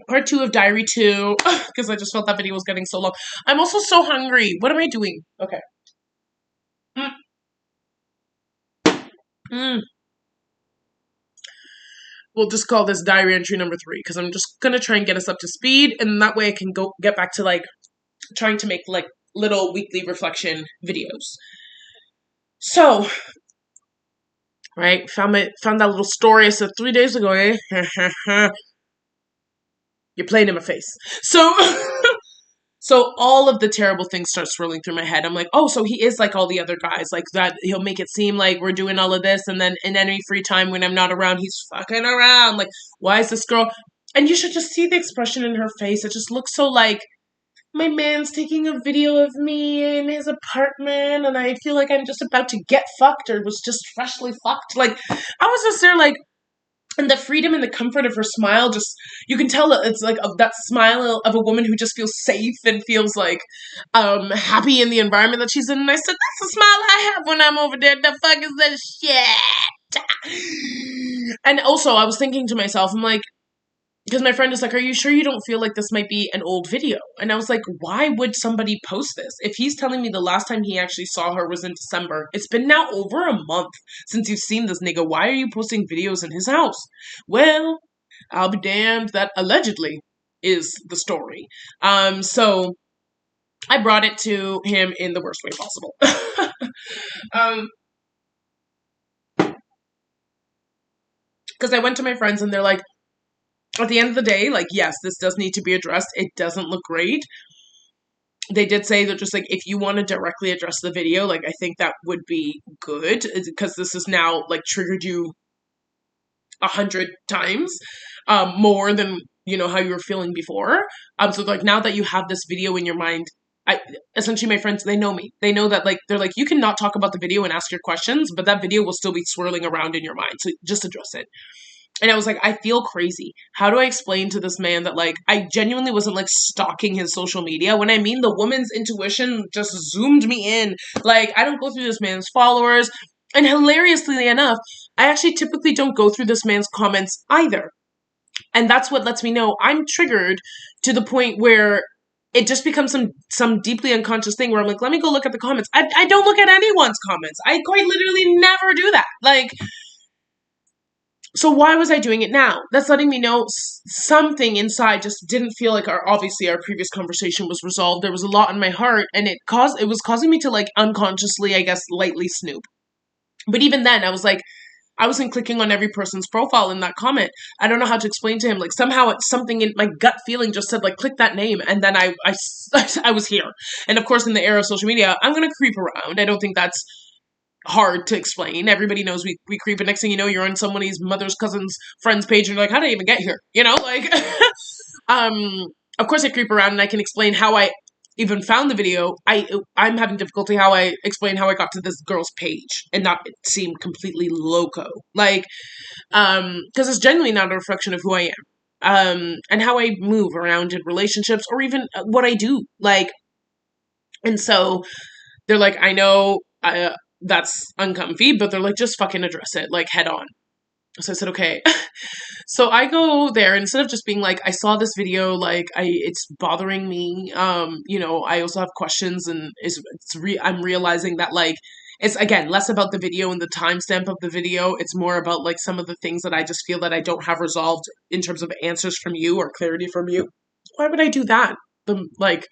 part 2 of Diary 2, because I just felt that video was getting so long. I'm also so hungry. What am I doing? Okay. Mm. Mm. We'll just call this diary entry number 3, because I'm just gonna try and get us up to speed, and that way I can go get back to like trying to make like little weekly reflection videos. So, right, found that little story I said 3 days ago, eh? You're playing in my face. So so all of the terrible things start swirling through my head. I'm like, oh, so he is like all the other guys, like that he'll make it seem like we're doing all of this, and then in any free time when I'm not around, he's fucking around. Like, why is this girl? And you should just see the expression in her face. It just looks so like, my man's taking a video of me in his apartment, and I feel like I'm just about to get fucked or was just freshly fucked. Like, I was just there like, and the freedom and the comfort of her smile, just, you can tell that it's like that smile of a woman who just feels safe and feels like happy in the environment that she's in. And I said, that's the smile I have when I'm over there. The fuck is this shit? And also I was thinking to myself, I'm like, because my friend is like, are you sure you don't feel like this might be an old video? And I was like, why would somebody post this? If he's telling me the last time he actually saw her was in December, it's been now over a month since you've seen this nigga. Why are you posting videos in his house? Well, I'll be damned, that allegedly is the story. So I brought it to him in the worst way possible. Because I went to my friends and they're like, at the end of the day, like, yes, this does need to be addressed. It doesn't look great. They did say that just like, if you want to directly address the video, like, I think that would be good, because this has now like triggered you 100 times more than, you know, how you were feeling before. So like, now that you have this video in your mind, essentially my friends, they know me. They know that, like, they're like, you can not talk about the video and ask your questions, but that video will still be swirling around in your mind. So just address it. And I was like, I feel crazy. How do I explain to this man that, like, I genuinely wasn't, like, stalking his social media? When I mean, the woman's intuition just zoomed me in. Like, I don't go through this man's followers. And hilariously enough, I actually typically don't go through this man's comments either. And that's what lets me know I'm triggered to the point where it just becomes some deeply unconscious thing where I'm like, let me go look at the comments. I don't look at anyone's comments. I quite literally never do that. Like, so why was I doing it now? That's letting me know something inside just didn't feel like obviously our previous conversation was resolved. There was a lot in my heart, and it was causing me to, like, unconsciously, I guess, lightly snoop. But even then, I was like, I wasn't clicking on every person's profile in that comment. I don't know how to explain to him. Like, somehow it's something in my gut feeling just said, like, click that name. And then I was here. And of course, in the era of social media, I'm going to creep around. I don't think that's hard to explain. Everybody knows we creep, and next thing you know, you're on somebody's mother's cousin's friend's page, and you're like, how did I even get here? You know, like, of course I creep around, and I can explain how I even found the video. I'm having difficulty how I explain how I got to this girl's page and not seem completely loco. Like, because it's genuinely not a reflection of who I am. And how I move around in relationships, or even what I do. Like, and so they're like, I know, that's uncomfy, but they're like, just fucking address it, like, head on. So I said, okay. So I go there, instead of just being like, I saw this video, like, it's bothering me. You know, I also have questions, and I'm realizing that, like, it's, again, less about the video and the timestamp of the video. It's more about, like, some of the things that I just feel that I don't have resolved in terms of answers from you or clarity from you. Why would I do that? The, like,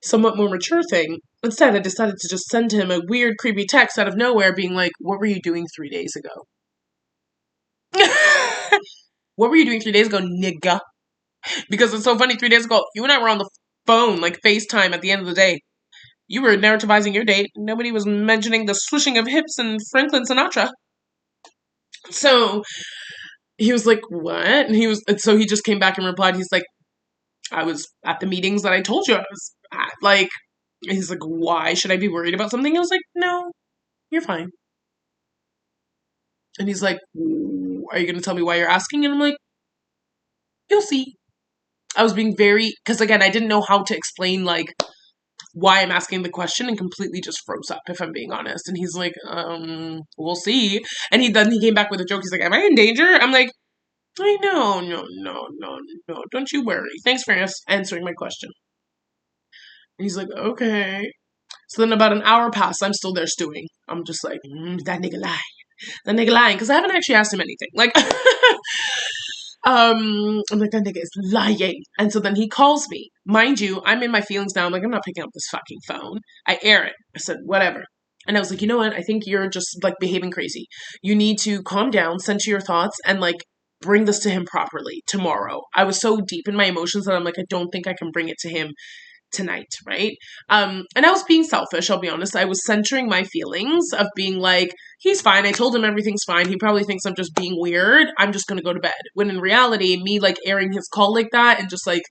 somewhat more mature thing. Instead, I decided to just send him a weird, creepy text out of nowhere being like, what were you doing 3 days ago? What were you doing 3 days ago, nigga? Because it's so funny, 3 days ago, you and I were on the phone, like FaceTime at the end of the day. You were narrativizing your date. Nobody was mentioning the swishing of hips and Franklin Sinatra. So he was like, what? And so he just came back and replied, he's like, I was at the meetings that I told you I was at. Like, he's like, why should I be worried about something? I was like, no, you're fine. And he's like, are you going to tell me why you're asking? And I'm like, you'll see. I was being because again, I didn't know how to explain, like, why I'm asking the question, and completely just froze up, if I'm being honest. And he's like, we'll see. And then he came back with a joke. He's like, am I in danger? I'm like, I know, no. Don't you worry. Thanks for answering my question. And he's like, okay. So then about an hour passed. I'm still there stewing. I'm just like, that nigga lying. That nigga lying. Because I haven't actually asked him anything. Like, I'm like, that nigga is lying. And so then he calls me. Mind you, I'm in my feelings now. I'm like, I'm not picking up this fucking phone. I air it. I said, whatever. And I was like, you know what? I think you're just like behaving crazy. You need to calm down, center your thoughts, and like bring this to him properly tomorrow. I was so deep in my emotions that I'm like, I don't think I can bring it to him tonight, right? And I was being selfish, I'll be honest. I was centering my feelings of being like, he's fine. I told him everything's fine. He probably thinks I'm just being weird. I'm just gonna go to bed. When in reality, me like airing his call like that and just like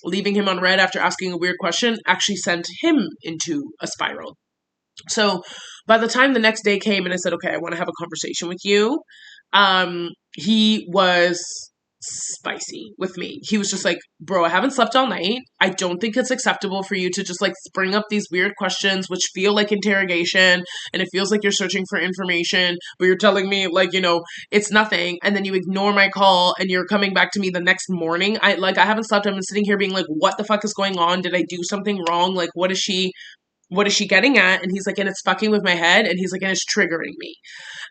leaving him on red after asking a weird question actually sent him into a spiral. So by the time the next day came and I said, okay, I want to have a conversation with you, he was spicy with me. He was just like, bro, I haven't slept all night. I don't think it's acceptable for you to just like bring up these weird questions which feel like interrogation and it feels like you're searching for information, but you're telling me like, it's nothing, and then you ignore my call and you're coming back to me the next morning. I haven't slept. I've been sitting here being like, what the fuck is going on? Did I do something wrong? Like, what is she getting at? And he's like, and it's fucking with my head. And he's like, and it's triggering me.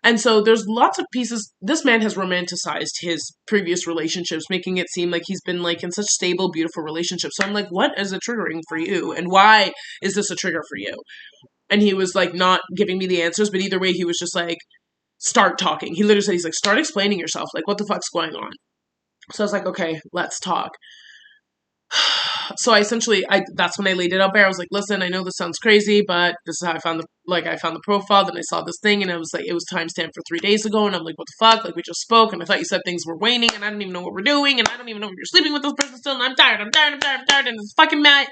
And so there's lots of pieces. This man has romanticized his previous relationships, making it seem like he's been like in such stable, beautiful relationships. So I'm like, what is it triggering for you? And why is this a trigger for you? And he was like not giving me the answers, but either way, he was just like, start talking. He literally said, he's like, start explaining yourself. Like, what the fuck's going on? So I was like, okay, let's talk. So that's when I laid it out there. I was like, listen, I know this sounds crazy, but this is how I found the profile. Then I saw this thing and I was like, it was timestamped for 3 days ago. And I'm like, what the fuck? Like, we just spoke and I thought you said things were waning and I don't even know what we're doing. And I don't even know if you're sleeping with this person still. And I'm tired. And it's fucking mad.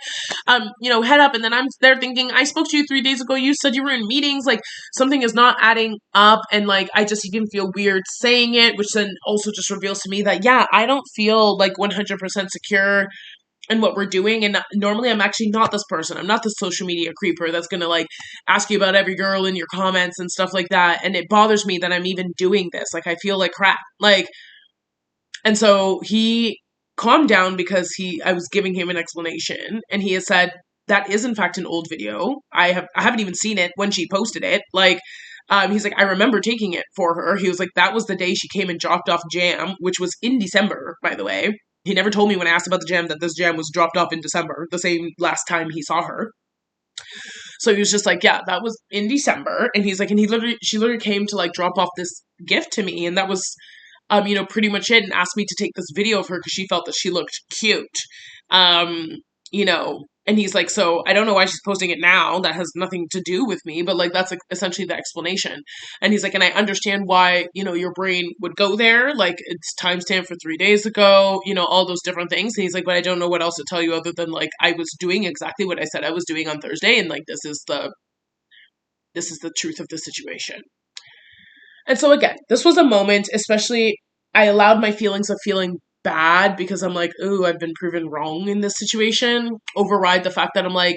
Head up. And then I'm there thinking, I spoke to you 3 days ago. You said you were in meetings. Like, something is not adding up. And like, I just even feel weird saying it, which then also just reveals to me that, yeah, I don't feel like 100% secure and what we're doing. And normally I'm actually not this person. I'm not the social media creeper that's going to like ask you about every girl in your comments and stuff like that. And it bothers me that I'm even doing this. Like, I feel like crap. Like, and so he calmed down because I was giving him an explanation and he has said, that is in fact an old video. I haven't even seen it when she posted it. Like, he's like, I remember taking it for her. He was like, that was the day she came and dropped off jam, which was in December, by the way. He never told me when I asked about the jam that this jam was dropped off in December, the same last time he saw her. So he was just like, yeah, that was in December. And he's like, and she literally came to like drop off this gift to me. And that was, pretty much it, and asked me to take this video of her because she felt that she looked cute. And he's like, so I don't know why she's posting it now. That has nothing to do with me, but like, that's like essentially the explanation. And he's like, and I understand why, your brain would go there. Like, it's timestamped for 3 days ago, all those different things. And he's like, but I don't know what else to tell you other than like, I was doing exactly what I said I was doing on Thursday. And like, this is the truth of the situation. And so again, this was a moment, especially I allowed my feelings of feeling bad because I'm like, ooh, I've been proven wrong in this situation, override the fact that I'm like,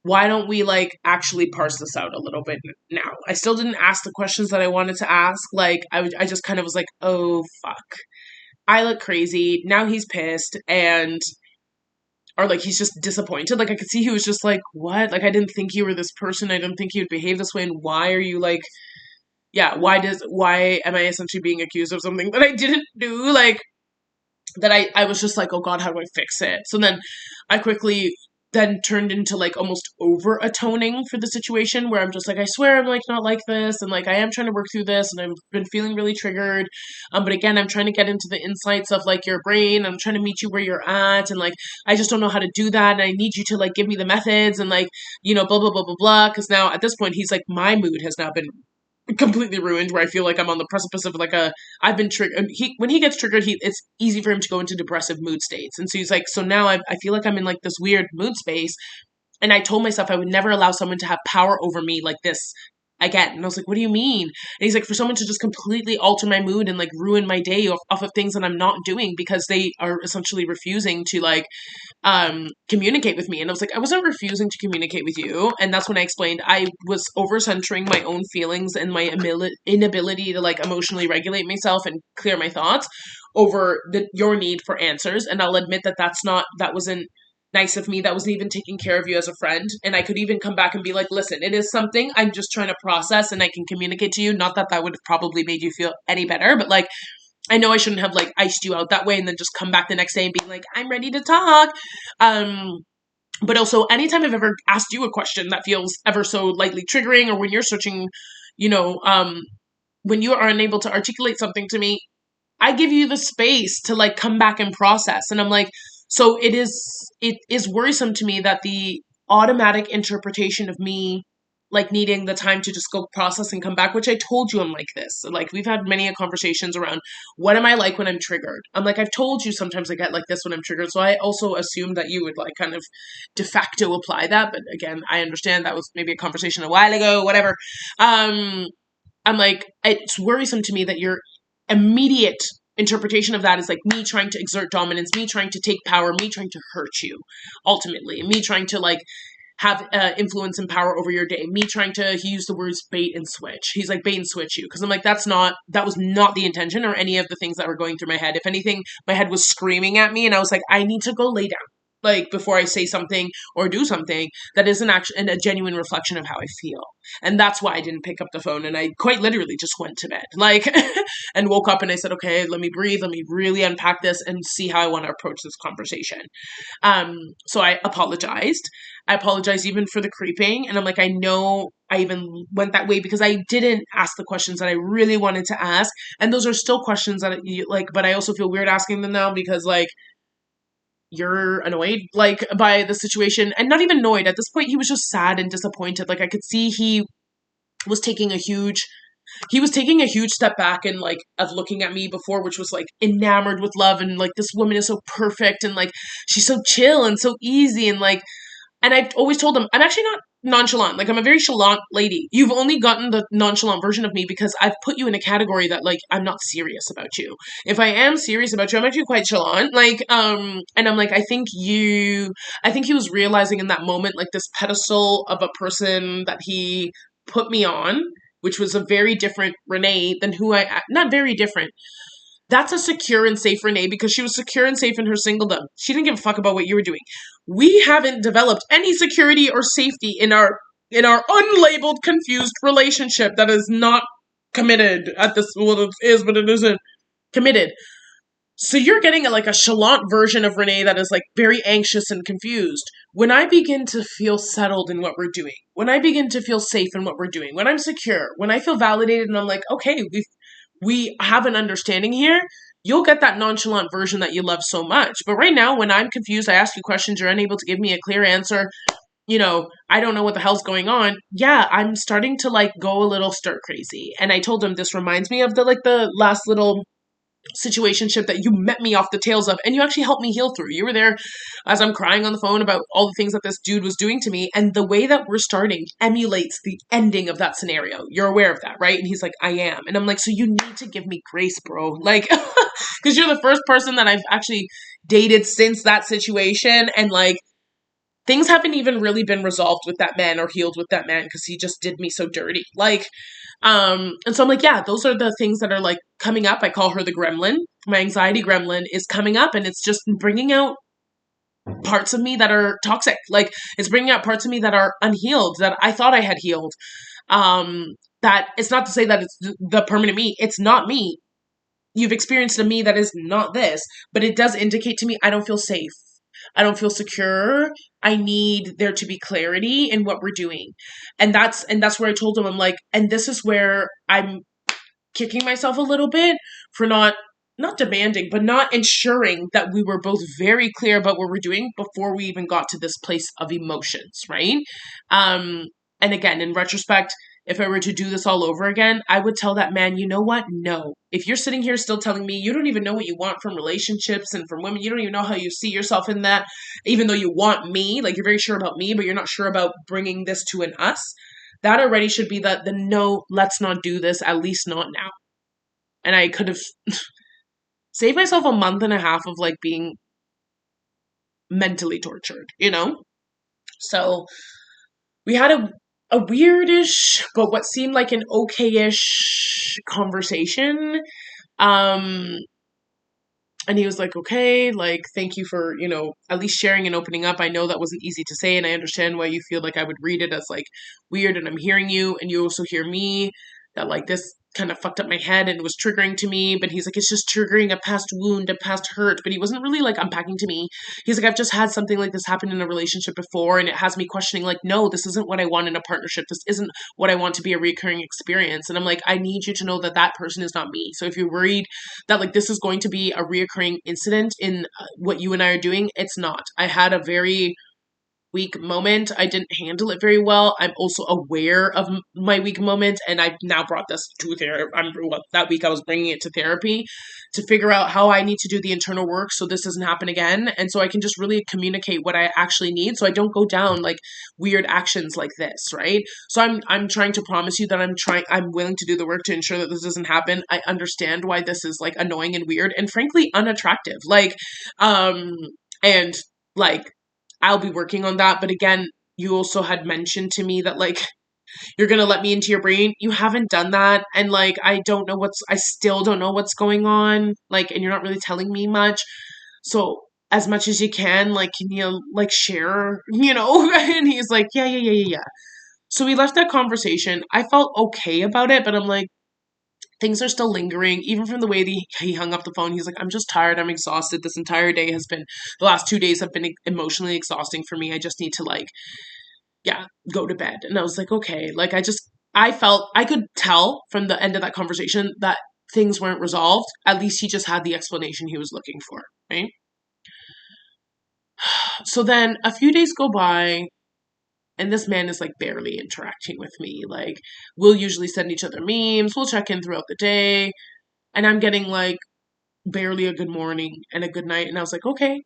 why don't we like actually parse this out a little bit now? I still didn't ask the questions that I wanted to ask. Like, I just kind of was like, oh, fuck. I look crazy. Now he's pissed or like he's just disappointed. Like, I could see he was just like, what? Like, I didn't think you were this person. I didn't think you'd behave this way. And why are you like, yeah, why am I essentially being accused of something that I didn't do? Like, that I was just like, oh God, how do I fix it? So then I quickly then turned into like almost over atoning for the situation where I'm just like, I swear I'm like not like this. And like, I am trying to work through this and I've been feeling really triggered. But again, I'm trying to get into the insights of like your brain. I'm trying to meet you where you're at. And like, I just don't know how to do that. And I need you to like give me the methods and like, blah, blah, blah, blah, blah. Cause now at this point, he's like, my mood has now been completely ruined where I feel like I'm on the precipice of like I've been triggered. When he gets triggered, it's easy for him to go into depressive mood states. And so he's like, so now I feel like I'm in like this weird mood space. And I told myself I would never allow someone to have power over me like this again. And I was like, what do you mean? And he's like, for someone to just completely alter my mood and like ruin my day off of things that I'm not doing because they are essentially refusing to like communicate with me. And I was like, I wasn't refusing to communicate with you. And that's when I explained I was over centering my own feelings and my inability to like emotionally regulate myself and clear my thoughts over your need for answers. And I'll admit that wasn't nice of me. That wasn't even taking care of you as a friend. And I could even come back and be like, listen, it is something I'm just trying to process and I can communicate to you. Not that that would have probably made you feel any better, but like, I know I shouldn't have like iced you out that way and then just come back the next day and be like, I'm ready to talk. But also anytime I've ever asked you a question that feels ever so lightly triggering, or when you're searching, you know, when you are unable to articulate something to me, I give you the space to like come back and process. And I'm like, so it is worrisome to me that the automatic interpretation of me like needing the time to just go process and come back, which I told you I'm like this. Like we've had many conversations around what am I like when I'm triggered. I'm like, I've told you sometimes I get like this when I'm triggered. So I also assumed that you would like kind of de facto apply that. But again, I understand that was maybe a conversation a while ago, whatever. I'm like, it's worrisome to me that your immediate interpretation of that is like me trying to exert dominance, me trying to take power, me trying to hurt you, ultimately, me trying to like have influence and power over your day, me trying to, he used the words bait and switch. He's like, bait and switch you. Because I'm like, that was not the intention or any of the things that were going through my head. If anything, my head was screaming at me and I was like, I need to go lay down. Like before I say something or do something that isn't actually a genuine reflection of how I feel. And that's why I didn't pick up the phone. And I quite literally just went to bed, like, and woke up and I said, okay, let me breathe. Let me really unpack this and see how I want to approach this conversation. So I apologized. I apologize even for the creeping. And I'm like, I know I even went that way because I didn't ask the questions that I really wanted to ask. And those are still questions that like, but I also feel weird asking them now because like, you're annoyed like by the situation, and not even annoyed at this point. He was just sad and disappointed. Like I could see was taking a huge he was taking a huge step back and like of looking at me before, which was like enamored with love and like this woman is so perfect and like she's so chill and so easy and like, and I've always told him I'm actually not nonchalant. Like I'm a very chalant lady. You've only gotten the nonchalant version of me because I've put you in a category that like I'm not serious about you. If I am serious about you, I'm actually quite chalant. Like and I'm like, I think he was realizing in that moment like this pedestal of a person that he put me on, which was a very different Renee than not very different. That's a secure and safe Renee because she was secure and safe in her singledom. She didn't give a fuck about what you were doing. We haven't developed any security or safety in our unlabeled, confused relationship that is not committed at this. Well, it is, but it isn't committed. So you're getting a chalant version of Renee that is like very anxious and confused. When I begin to feel settled in what we're doing, when I begin to feel safe in what we're doing, when I'm secure, when I feel validated and I'm like, okay, we have an understanding here, you'll get that nonchalant version that you love so much. But right now, when I'm confused, I ask you questions, you're unable to give me a clear answer, I don't know what the hell's going on. Yeah, I'm starting to like go a little stir crazy. And I told him this reminds me of the last little situationship that you met me off the tails of and you actually helped me heal through. You were there as I'm crying on the phone about all the things that this dude was doing to me, and the way that we're starting emulates the ending of that scenario. You're aware of that, right? And he's like, I am. And I'm like, so you need to give me grace, bro. Like, because you're the first person that I've actually dated since that situation, and like things haven't even really been resolved with that man or healed with that man because he just did me so dirty. Like, and so I'm like, yeah, those are the things that are like coming up. I call her the gremlin. My anxiety gremlin is coming up, and it's just bringing out parts of me that are toxic. Like it's bringing out parts of me that are unhealed, that I thought I had healed. That it's not to say that it's the permanent me. It's not me. You've experienced a me that is not this, but it does indicate to me I don't feel safe. I don't feel secure. I need there to be clarity in what we're doing. And that's where I told him, I'm like, and this is where I'm kicking myself a little bit for not demanding, but not ensuring that we were both very clear about what we're doing before we even got to this place of emotions, right? And again, in retrospect, if I were to do this all over again, I would tell that man, you know what? No. If you're sitting here still telling me you don't even know what you want from relationships and from women, you don't even know how you see yourself in that, even though you want me, like you're very sure about me, but you're not sure about bringing this to an us, That already should be the no, let's not do this, at least not now. And I could have saved myself a month and a half of like being mentally tortured, you know? So we had a weirdish, but what seemed like an okay-ish conversation. Um, and he was like, okay, like, thank you for, at least sharing and opening up. I know that wasn't easy to say, and I understand why you feel like I would read it as like weird, and I'm hearing you, and you also hear me, that like this kind of fucked up my head and was triggering to me. But he's like, it's just triggering a past wound, a past hurt. But he wasn't really like unpacking to me. He's like, I've just had something like this happen in a relationship before, and it has me questioning, like, no, this isn't what I want in a partnership. This isn't what I want to be a recurring experience. And I'm like, I need you to know that that person is not me. So if you're worried that like this is going to be a reoccurring incident in what you and I are doing, it's not. I had a very weak moment. I didn't handle it very well. I'm also aware of my weak moment, and I've now brought this to therapy. That week I was bringing it to therapy to figure out how I need to do the internal work so this doesn't happen again, and so I can just really communicate what I actually need, so I don't go down like weird actions like this, right? So I'm trying to promise you that I'm willing to do the work to ensure that this doesn't happen. I understand why this is like annoying and weird and frankly unattractive. Um, and like I'll be working on that. But again, you also had mentioned to me that like you're gonna let me into your brain. You haven't done that, and like I still don't know what's going on. Like, and you're not really telling me much. So as much as you can, like, can you like share, And he's like, yeah, yeah, yeah, yeah, yeah. So we left that conversation. I felt okay about it, but I'm like, things are still lingering, even from the way that he hung up the phone. He's like, I'm just tired. I'm exhausted. This entire day the last 2 days have been emotionally exhausting for me. I just need to, like, yeah, go to bed. And I was like, okay. Like, I could tell from the end of that conversation that things weren't resolved. At least he just had the explanation he was looking for, right? So then a few days go by, and this man is like barely interacting with me. Like, we'll usually send each other memes, we'll check in throughout the day, and I'm getting like barely a good morning and a good night. And I was like, okay,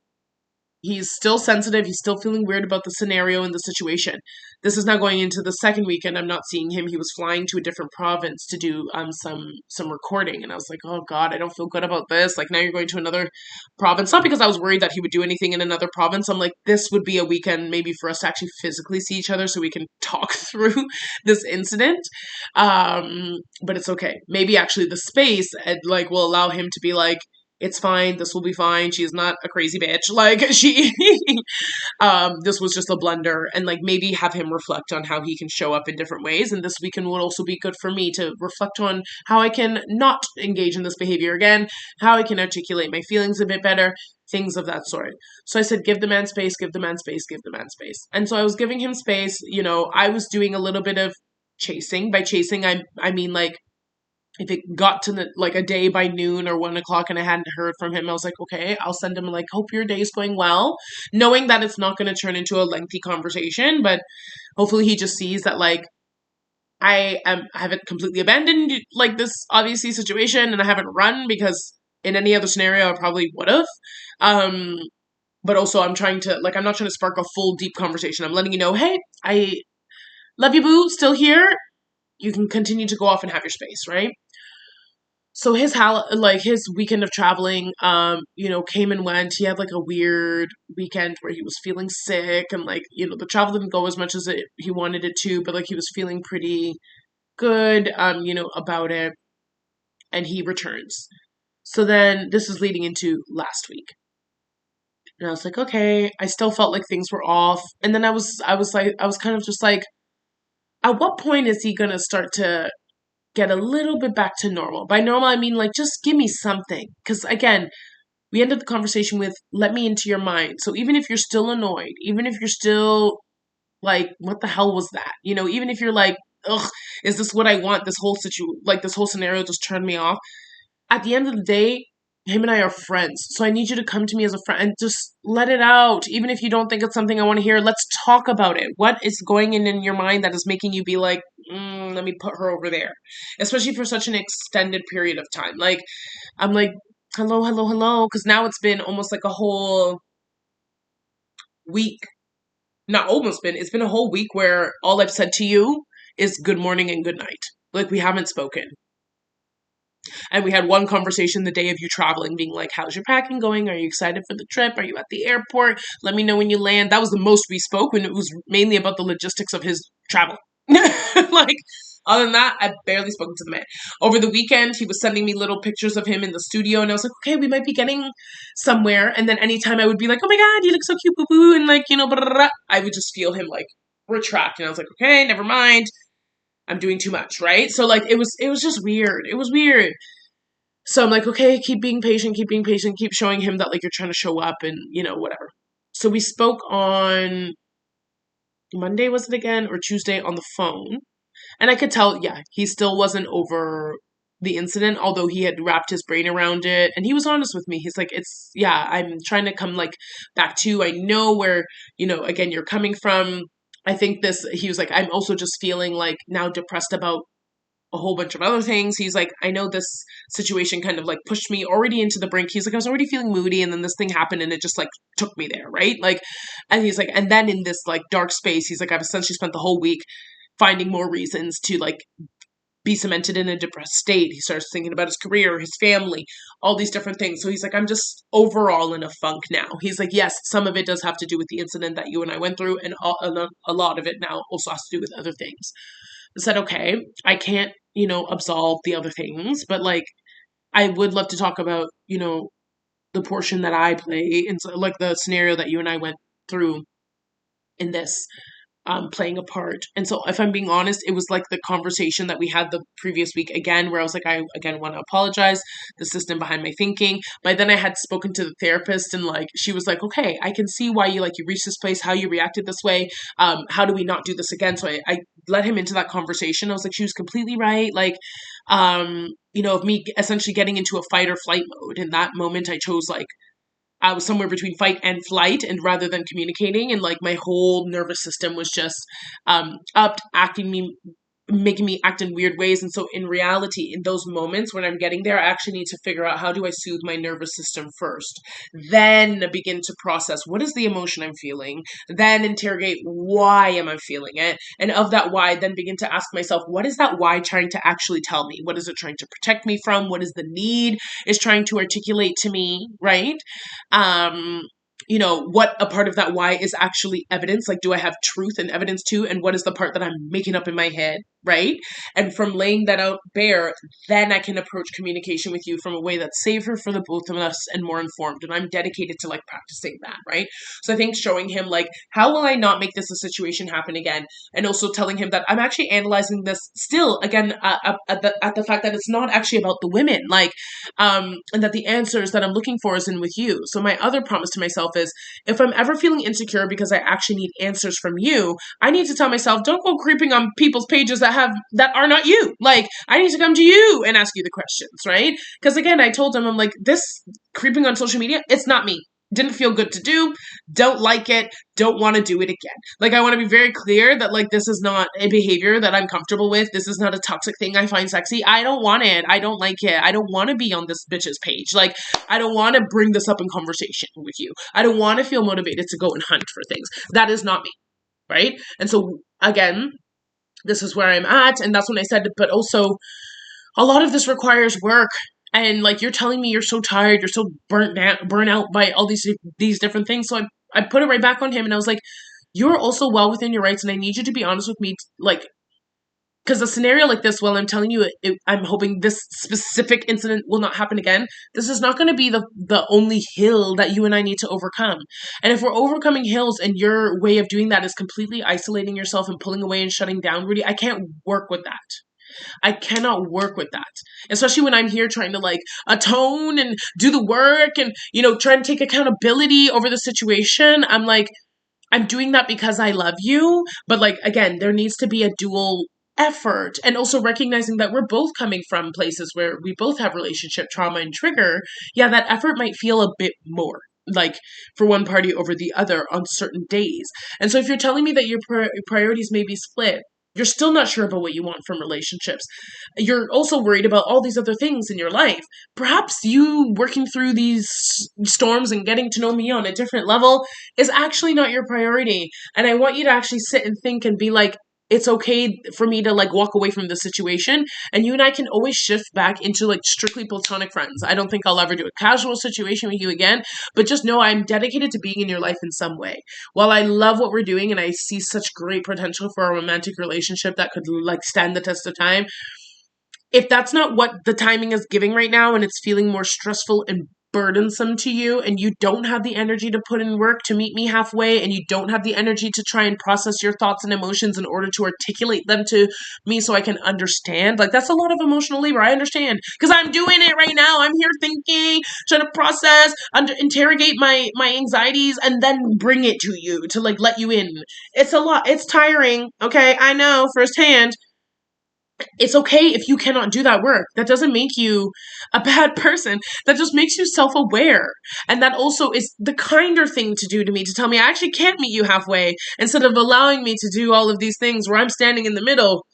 he's still sensitive. He's still feeling weird about the scenario and the situation. This is now going into the second weekend. I'm not seeing him. He was flying to a different province to do some recording, and I was like, oh God, I don't feel good about this. Like, now you're going to another province. Not because I was worried that he would do anything in another province. I'm like, this would be a weekend maybe for us to actually physically see each other so we can talk through this incident. But it's okay. Maybe actually the space like will allow him to be like, it's fine, this will be fine, she's not a crazy bitch, like this was just a blunder, and like maybe have him reflect on how he can show up in different ways. And this weekend will also be good for me to reflect on how I can not engage in this behavior again, how I can articulate my feelings a bit better, things of that sort. So I said, give the man space, give the man space, give the man space. And so I was giving him space. I was doing a little bit of chasing. By chasing, I mean like, if it got to like a day by noon or 1 o'clock and I hadn't heard from him, I was like, okay, I'll send him like, hope your day's going well, knowing that it's not going to turn into a lengthy conversation, but hopefully he just sees that like I haven't completely abandoned like this obviously situation, and I haven't run, because in any other scenario I probably would have. Um, but also I'm trying to like, I'm not trying to spark a full deep conversation. I'm letting you know, hey, I love you, boo, still here. You can continue to go off and have your space, right? So his weekend of traveling, came and went. He had like a weird weekend where he was feeling sick, and like, the travel didn't go as much as he wanted it to, but like he was feeling pretty good, about it, and he returns. So then this is leading into last week. And I was like, okay, I still felt like things were off. And then I was kind of just like, at what point is he gonna start to get a little bit back to normal? By normal, I mean like, just give me something. Because again, we ended the conversation with, let me into your mind. So even if you're still annoyed, even if you're still like, what the hell was that? Even if you're like, ugh, is this what I want? This whole scenario just turned me off. At the end of the day, him and I are friends. So I need you to come to me as a friend and just let it out. Even if you don't think it's something I want to hear, let's talk about it. What is going in your mind that is making you be like, let me put her over there? Especially for such an extended period of time. Like, I'm like, hello, hello, hello. Because now it's been almost like a whole week. Not almost been. It's been a whole week where all I've said to you is good morning and good night. Like, we haven't spoken. And we had one conversation the day of you traveling, being like, how's your packing going? Are you excited for the trip? Are you at the airport? Let me know when you land. That was the most we spoke, when it was mainly about the logistics of his travel. Like, other than that, I've barely spoken to the man. Over the weekend, he was sending me little pictures of him in the studio, and I was like, okay, we might be getting somewhere. And then anytime I would be like, oh my God, you look so cute, boo boo, and like, blah, blah, blah, I would just feel him like retract. And I was like, okay, never mind. I'm doing too much, right? So like, it was just weird. It was weird. So I'm like, okay, keep being patient, keep showing him that like you're trying to show up and, whatever. So we spoke on Monday, was it again, or Tuesday on the phone. And I could tell, yeah, he still wasn't over the incident, although he had wrapped his brain around it. And he was honest with me. He's like, yeah, I'm trying to come like back to, I know where, again, you're coming from. I think he was like, I'm also just feeling like now depressed about a whole bunch of other things. He's like, I know this situation kind of like pushed me already into the brink. He's like, I was already feeling moody, and then this thing happened and it just like took me there, right? Like, and he's like, and then in this like dark space, he's like, I've essentially spent the whole week finding more reasons to like be cemented in a depressed state. He starts thinking about his career, his family, all these different things. So he's like, I'm just overall in a funk now. He's like, yes, some of it does have to do with the incident that you and I went through, and a lot of it now also has to do with other things. I said, okay, I can't, absolve the other things, but like, I would love to talk about, the portion that I play, and so, like, the scenario that you and I went through in this, playing a part. And so, if I'm being honest, it was like the conversation that we had the previous week again, where I was like, I again want to apologize, the system behind my thinking. But then I had spoken to the therapist, and like, she was like, okay, I can see why you reached this place, how you reacted this way. How do we not do this again? So I let him into that conversation. I was like, she was completely right. Like, of me essentially getting into a fight or flight mode. In that moment, I chose like, I was somewhere between fight and flight, and rather than communicating, and like my whole nervous system was just upped, making me act in weird ways. And so in reality, in those moments when I'm getting there, I actually need to figure out, how do I soothe my nervous system first, then begin to process what is the emotion I'm feeling, then interrogate why am I feeling it, and of that why, then begin to ask myself, what is that why trying to actually tell me? What is it trying to protect me from? What is the need is trying to articulate to me, right? What a part of that why is actually evidence. Like, do I have truth and evidence too? And what is the part that I'm making up in my head, right? And from laying that out bare, then I can approach communication with you from a way that's safer for the both of us and more informed. And I'm dedicated to like practicing that, right? So I think showing him like, how will I not make this a situation happen again? And also telling him that I'm actually analyzing this still again at the fact that it's not actually about the women, like, and that the answers that I'm looking for is in with you. So my other promise to myself is, if I'm ever feeling insecure because I actually need answers from you, I need to tell myself, don't go creeping on people's pages that are not you. Like, I need to come to you and ask you the questions, right? Because again, I told him, I'm like, this creeping on social media, it's not me. Didn't feel good to do, don't like it, don't want to do it again. Like, I want to be very clear that like, this is not a behavior that I'm comfortable with. This is not a toxic thing I find sexy. I don't want it. I don't like it. I don't want to be on this bitch's page. Like, I don't want to bring this up in conversation with you. I don't want to feel motivated to go and hunt for things. That is not me, right? And so again, this is where I'm at, and that's when I said, but also a lot of this requires work. And like, you're telling me you're so tired, you're so burnt out by all these different things. So I put it right back on him, and I was like, you're also well within your rights, and I need you to be honest with me, like, because a scenario like this, while I'm telling you, I'm hoping this specific incident will not happen again. This is not going to be the only hill that you and I need to overcome. And if we're overcoming hills, and your way of doing that is completely isolating yourself and pulling away and shutting down, Rudy, I can't work with that. I cannot work with that, especially when I'm here trying to like atone and do the work and, try and take accountability over the situation. I'm like, I'm doing that because I love you. But like, again, there needs to be a dual effort, and also recognizing that we're both coming from places where we both have relationship trauma and trigger. Yeah, that effort might feel a bit more like for one party over the other on certain days. And so if you're telling me that your priorities may be split, you're still not sure about what you want from relationships, you're also worried about all these other things in your life, perhaps you working through these storms and getting to know me on a different level is actually not your priority. And I want you to actually sit and think and be like, it's okay for me to like walk away from the situation, and you and I can always shift back into like strictly platonic friends. I don't think I'll ever do a casual situation with you again, but just know I'm dedicated to being in your life in some way. While I love what we're doing and I see such great potential for a romantic relationship that could like stand the test of time, if that's not what the timing is giving right now and it's feeling more stressful and burdensome to you, and you don't have the energy to put in work to meet me halfway, and you don't have the energy to try and process your thoughts and emotions in order to articulate them to me so I can understand, like that's a lot of emotional labor. I understand because I'm doing it right now. I'm here thinking, trying to process, interrogate my anxieties, and then bring it to you to like let you in. It's a lot. It's tiring. Okay, I know firsthand. It's okay if you cannot do that work. That doesn't make you a bad person. That just makes you self aware. And that also is the kinder thing to do to me, to tell me I actually can't meet you halfway, instead of allowing me to do all of these things where I'm standing in the middle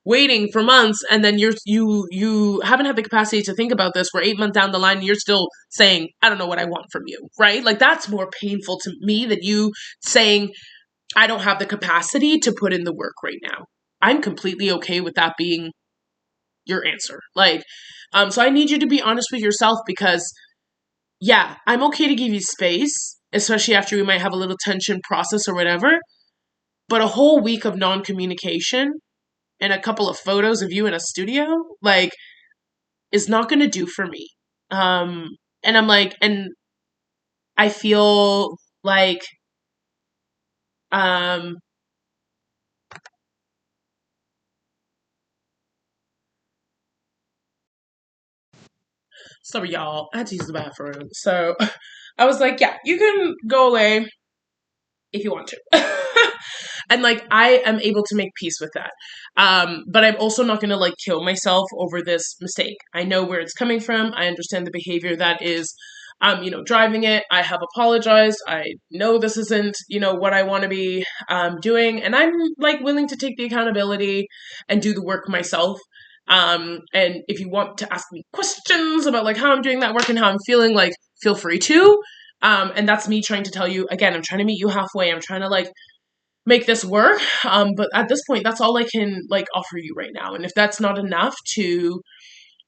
waiting for months, and then you haven't had the capacity to think about this. We're 8 months down the line and you're still saying, I don't know what I want from you, right? Like that's more painful to me than you saying, I don't have the capacity to put in the work right now. I'm completely okay with that being your answer. Like, so I need you to be honest with yourself, because yeah, I'm okay to give you space, especially after we might have a little tension process or whatever. But a whole week of non-communication and a couple of photos of you in a studio, like, is not going to do for me. And I'm like, and I feel like, um, sorry, y'all, I had to use the bathroom. So I was like, yeah, you can go away if you want to. And like I am able to make peace with that. But I'm also not going to like kill myself over this mistake. I know where it's coming from. I understand the behavior that is driving it. I have apologized. I know this isn't, what I want to be doing, and I'm like willing to take the accountability and do the work myself. And if you want to ask me questions about like how I'm doing that work and how I'm feeling, like feel free to. And that's me trying to tell you again, I'm trying to meet you halfway. I'm trying to like make this work. But at this point, that's all I can like offer you right now. And if that's not enough to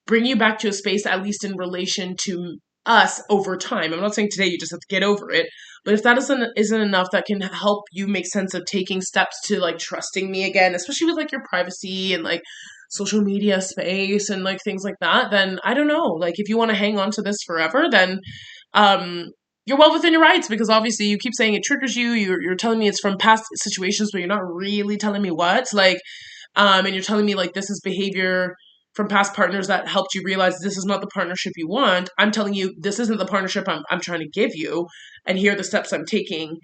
bring you back to a space, at least in relation to us over time, I'm not saying today you just have to get over it, but if that isn't enough that can help you make sense of taking steps to like trusting me again, especially with like your privacy and like social media space and like things like that, then I don't know. Like if you want to hang on to this forever, then um you're well within your rights, because obviously you keep saying it triggers you. You're telling me it's from past situations, but you're not really telling me what. Like, and you're telling me like this is behavior from past partners that helped you realize this is not the partnership you want. I'm telling you this isn't the partnership I'm trying to give you, and here are the steps I'm taking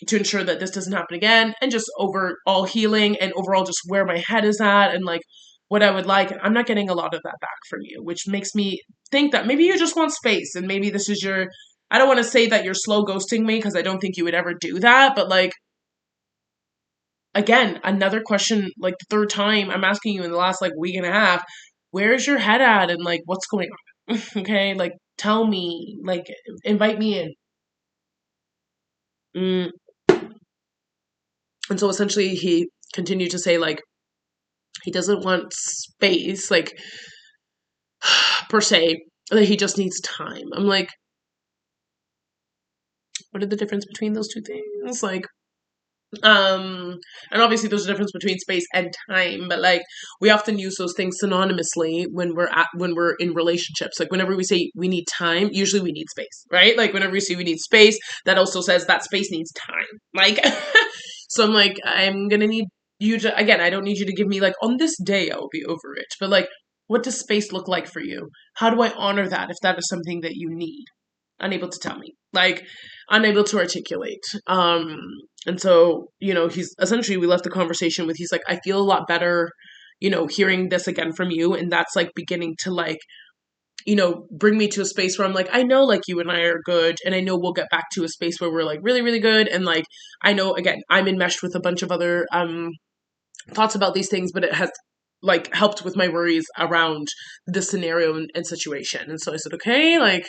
to ensure that this doesn't happen again, and just overall healing and overall just where my head is at and like what I would like. I'm not getting a lot of that back from you, which makes me think that maybe you just want space, and maybe this is your, I don't want to say that you're slow ghosting me, because I don't think you would ever do that, but like again, another question, like the third time I'm asking you in the last like week and a half, where's your head at and like what's going on? Okay, like tell me, like invite me in. Mm. And so essentially he continued to say like he doesn't want space, like per se, that he just needs time. I'm like, what are the difference between those two things? Like, and obviously there's a difference between space and time, but like we often use those things synonymously when we're in relationships. Like whenever we say we need time, usually we need space, right? Like whenever we say we need space, that also says that space needs time. Like, so I'm like, I'm gonna need you to, again, I don't need you to give me like on this day I'll be over it, but like, what does space look like for you? How do I honor that if that is something that you need? Unable to tell me, like unable to articulate. And so, he's essentially, we left the conversation with, he's like, I feel a lot better, hearing this again from you. And that's like beginning to like, bring me to a space where I'm like, I know like you and I are good. And I know we'll get back to a space where we're like really, really good. And like, I know, again, I'm enmeshed with a bunch of other thoughts about these things, but it has like helped with my worries around this scenario and situation. And so I said, okay, like,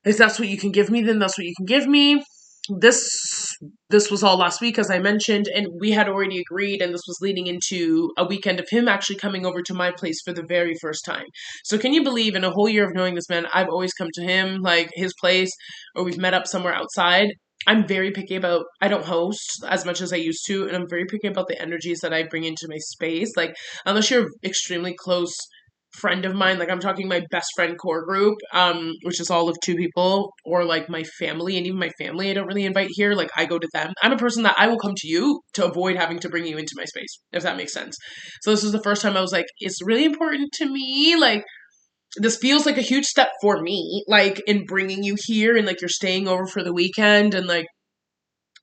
if that's what you can give me, then that's what you can give me. this this was all last week, as I mentioned, and we had already agreed, and this was leading into a weekend of him actually coming over to my place for the very first time. So can you believe, in a whole year of knowing this man, I've always come to him, like his place, or we've met up somewhere outside. I'm very picky about, I don't host as much as I used to, and I'm very picky about the energies that I bring into my space. Like, unless you're extremely close friend of mine, like I'm talking my best friend core group, which is all of two people, or like my family, and even my family I don't really invite here. Like, I go to them. I'm a person that I will come to you to avoid having to bring you into my space, if that makes sense. So this was the first time I was like, it's really important to me. Like, this feels like a huge step for me, like in bringing you here, and like you're staying over for the weekend, and like,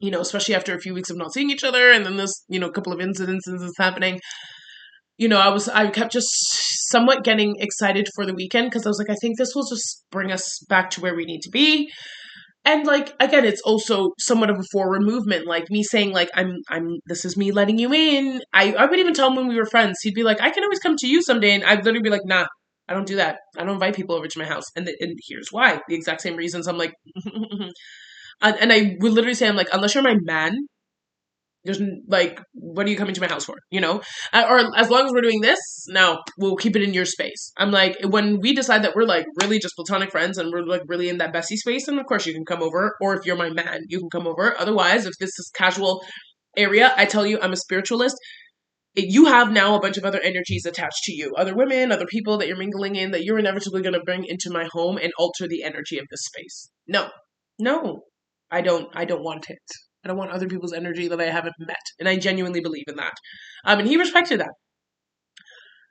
especially after a few weeks of not seeing each other, and then this, couple of incidences is happening. I kept just somewhat getting excited for the weekend, because I was like, I think this will just bring us back to where we need to be. And like, again, it's also somewhat of a forward movement, like me saying, like, this is me letting you in. I would even tell him when we were friends. He'd be like, I can always come to you someday, and I'd literally be like, nah, I don't do that. I don't invite people over to my house, and here's why. The exact same reasons. I'm like, and I would literally say, I'm like, unless you're my man, there's like, what are you coming to my house for? Or as long as we're doing this, no, we'll keep it in your space. I'm like, when we decide that we're like really just platonic friends, and we're like really in that bestie space, then of course you can come over. Or if you're my man, you can come over. Otherwise, if this is casual area, I tell you, I'm a spiritualist. You have now a bunch of other energies attached to you, other women, other people that you're mingling in, that you're inevitably going to bring into my home and alter the energy of this space. No, no, I don't want it. I don't want other people's energy that I haven't met. And I genuinely believe in that. And he respected that.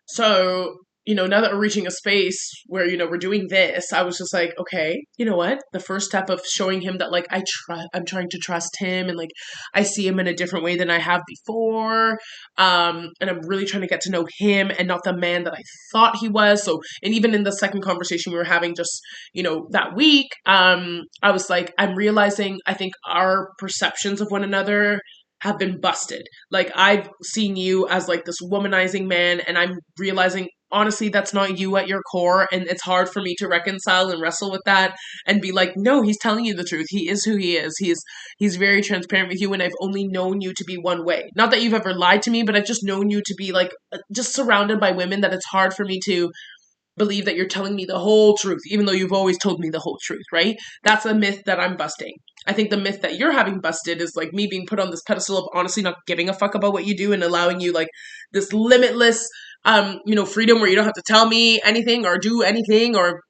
So, now that we're reaching a space where, we're doing this, I was just like, okay, you know what? The first step of showing him that, like, I'm trying to trust him, and like, I see him in a different way than I have before. And I'm really trying to get to know him, and not the man that I thought he was. So, and even in the second conversation we were having just, that week, I was like, I'm realizing, I think our perceptions of one another have been busted. Like, I've seen you as like this womanizing man, and I'm realizing, honestly, that's not you at your core, and it's hard for me to reconcile and wrestle with that, and be like, no, he's telling you the truth. He is who he is. He's very transparent with you, and I've only known you to be one way. Not that you've ever lied to me, but I've just known you to be like, just surrounded by women, that it's hard for me to believe that you're telling me the whole truth, even though you've always told me the whole truth, right? That's a myth that I'm busting. I think the myth that you're having busted is like me being put on this pedestal of honestly not giving a fuck about what you do, and allowing you like this limitless freedom, where you don't have to tell me anything or do anything, or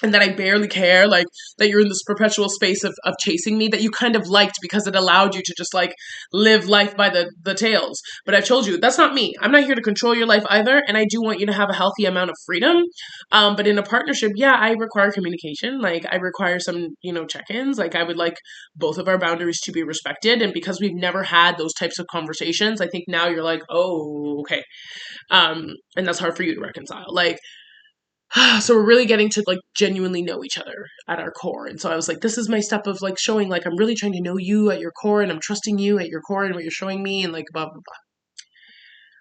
and that I barely care, like that you're in this perpetual space of chasing me, that you kind of liked because it allowed you to just like live life by the tails. But I've told you, that's not me. I'm not here to control your life either, and I do want you to have a healthy amount of freedom. But in a partnership, yeah, I require communication. Like, I require some, check-ins. Like, I would like both of our boundaries to be respected. And because we've never had those types of conversations, I think now you're like, oh, okay. And that's hard for you to reconcile. Like, so we're really getting to like genuinely know each other at our core. And so I was like, this is my step of like showing, like, I'm really trying to know you at your core, and I'm trusting you at your core and what you're showing me, and like blah blah blah.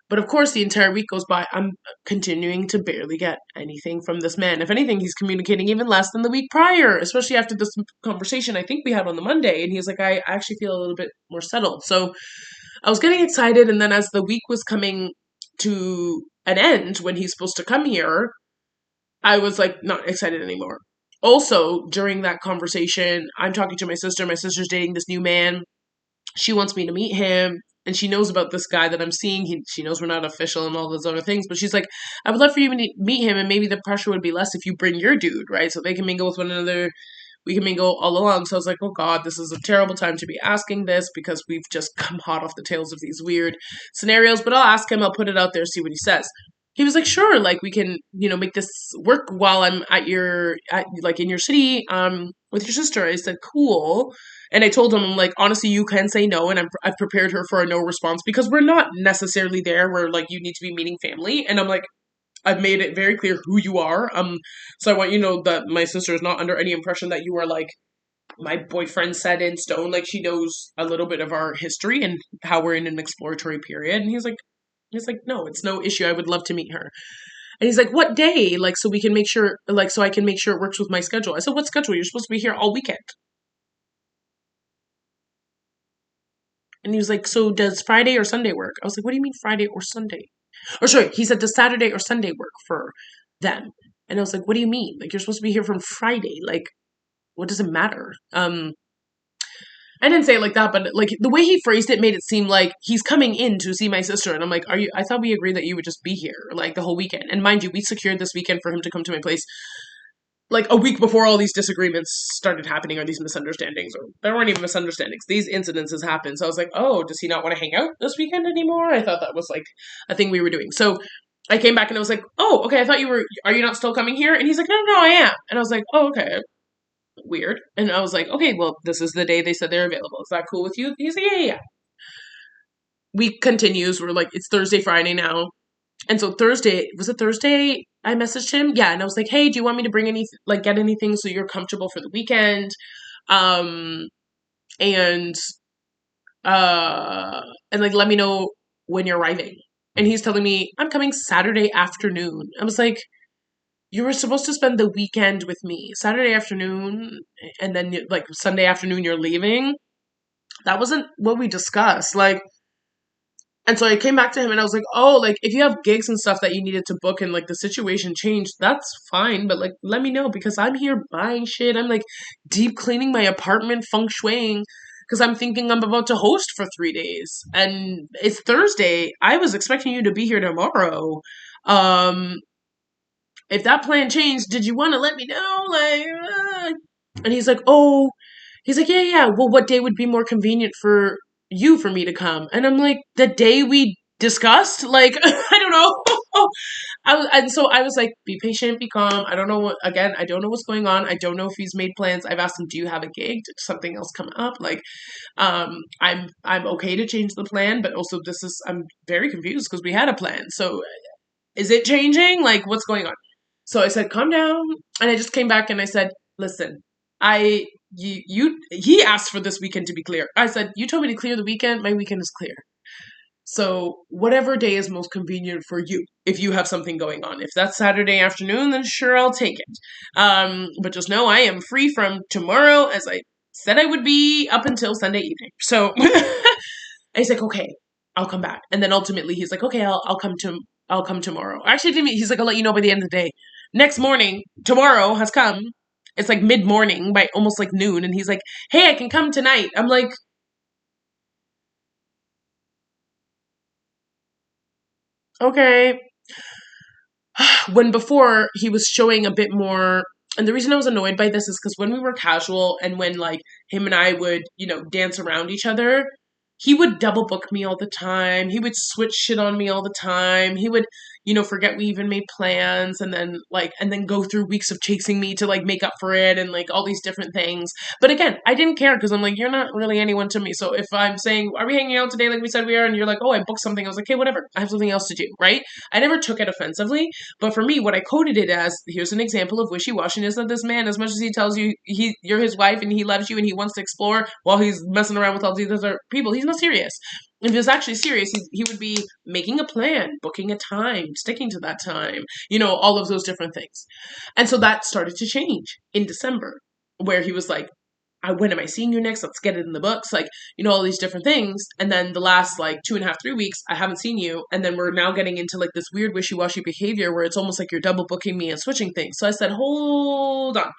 But of course, the entire week goes by, I'm continuing to barely get anything from this man. If anything, he's communicating even less than the week prior, especially after this conversation I think we had on the Monday. And he's like, I actually feel a little bit more settled. So I was getting excited, and then as the week was coming to an end, when he's supposed to come here, I was like not excited anymore. Also, during that conversation, I'm talking to my sister. My sister's dating this new man. She wants me to meet him, and she knows about this guy that I'm seeing. She knows we're not official and all those other things, but she's like, I would love for you to meet him, and maybe the pressure would be less if you bring your dude, right? So they can mingle with one another. We can mingle all along. So I was like, oh God, this is a terrible time to be asking this, because we've just come hot off the tails of these weird scenarios. But I'll ask him. I'll put it out there, see what he says. He was like, sure, like we can, make this work while I'm like in your city, with your sister. I said, cool. And I told him, I'm like, honestly, you can say no, and I've prepared her for a no response, because we're not necessarily there where like you need to be meeting family. And I'm like, I've made it very clear who you are. So I want you to know that my sister is not under any impression that you are like my boyfriend set in stone. Like, she knows a little bit of our history and how we're in an exploratory period. And he's like, no, it's no issue. I would love to meet her. And he's like, what day? Like, so we can make sure, like, so I can make sure it works with my schedule. I said, what schedule? You're supposed to be here all weekend. And he was like, so does Friday or Sunday work? I was like, what do you mean Friday or Sunday? Or sorry, he said, does Saturday or Sunday work for them? And I was like, what do you mean? Like, you're supposed to be here from Friday. Like, what does it matter? I didn't say it like that, but like the way he phrased it made it seem like he's coming in to see my sister. And I'm like, are you, I thought we agreed that you would just be here like the whole weekend. And mind you, we secured this weekend for him to come to my place like a week before all these disagreements started happening or these misunderstandings, or there weren't even misunderstandings. These incidences happened. So I was like, oh, does he not want to hang out this weekend anymore? I thought that was like a thing we were doing. So I came back and I was like, oh, okay, I thought you were, are you not still coming here? And he's like, no, no, no, I am. And I was like, oh, okay, weird. And I was like, okay, well, this is the day they said they're available. Is that cool with you? He's like, yeah, yeah, yeah. Week continues. We're like, it's Thursday, Friday now. And so Thursday, was it Thursday? I messaged him. Yeah. And I was like, hey, do you want me to bring any, like, get anything so you're comfortable for the weekend? Um, and, uh, and like, let me know when you're arriving. And he's telling me, I'm coming Saturday afternoon. I was like, you were supposed to spend the weekend with me. Saturday afternoon, and then, like, Sunday afternoon, you're leaving. That wasn't what we discussed. Like, and so I came back to him and I was like, oh, like, if you have gigs and stuff that you needed to book and, like, the situation changed, that's fine. But, like, let me know because I'm here buying shit. I'm, like, deep cleaning my apartment, feng shuiing because I'm thinking I'm about to host for 3 days. And it's Thursday. I was expecting you to be here tomorrow. Um, if that plan changed, did you want to let me know? Like, and he's like, oh, he's like, yeah, yeah. Well, what day would be more convenient for you for me to come? And I'm like, the day we discussed. Like, I don't know. And so I was like, be patient, be calm. I don't know what. Again, I don't know what's going on. I don't know if he's made plans. I've asked him, do you have a gig? Did something else come up? Like, I'm okay to change the plan, but also I'm very confused because we had a plan. So is it changing? Like, what's going on? So I said, calm down. And I just came back and I said, listen, he asked for this weekend to be clear. I said, you told me to clear the weekend. My weekend is clear. So whatever day is most convenient for you, if you have something going on. If that's Saturday afternoon, then sure, I'll take it. But just know I am free from tomorrow, as I said I would be, up until Sunday evening. So he's like, okay, I'll come back. And then ultimately he's like, okay, I'll come tomorrow. Actually, he's like, I'll let you know by the end of the day. Next morning, tomorrow has come. It's like mid-morning by almost like noon. And he's like, hey, I can come tonight. I'm like, okay. When before he was showing a bit more, and the reason I was annoyed by this is because when we were casual and when like him and I would, dance around each other, he would double book me all the time. He would switch shit on me all the time. He would, forget we even made plans and then go through weeks of chasing me to like make up for it and like all these different things. But again, I didn't care because I'm like, you're not really anyone to me. So if I'm saying, are we hanging out today like we said we are? And you're like, oh, I booked something. I was like, okay, whatever. I have something else to do, right? I never took it offensively. But for me, what I coded it as, here's an example of wishy-washy, is that this man, as much as he tells you you're his wife and he loves you and he wants to explore while he's messing around with all these other people, he's not serious. If he was actually serious, he would be making a plan, booking a time, sticking to that time, all of those different things. And so that started to change in December, where he was like, when am I seeing you next? Let's get it in the books. Like, all these different things. And then the last like 2.5, 3 weeks, I haven't seen you. And then we're now getting into like this weird wishy-washy behavior where it's almost like you're double booking me and switching things. So I said, hold on.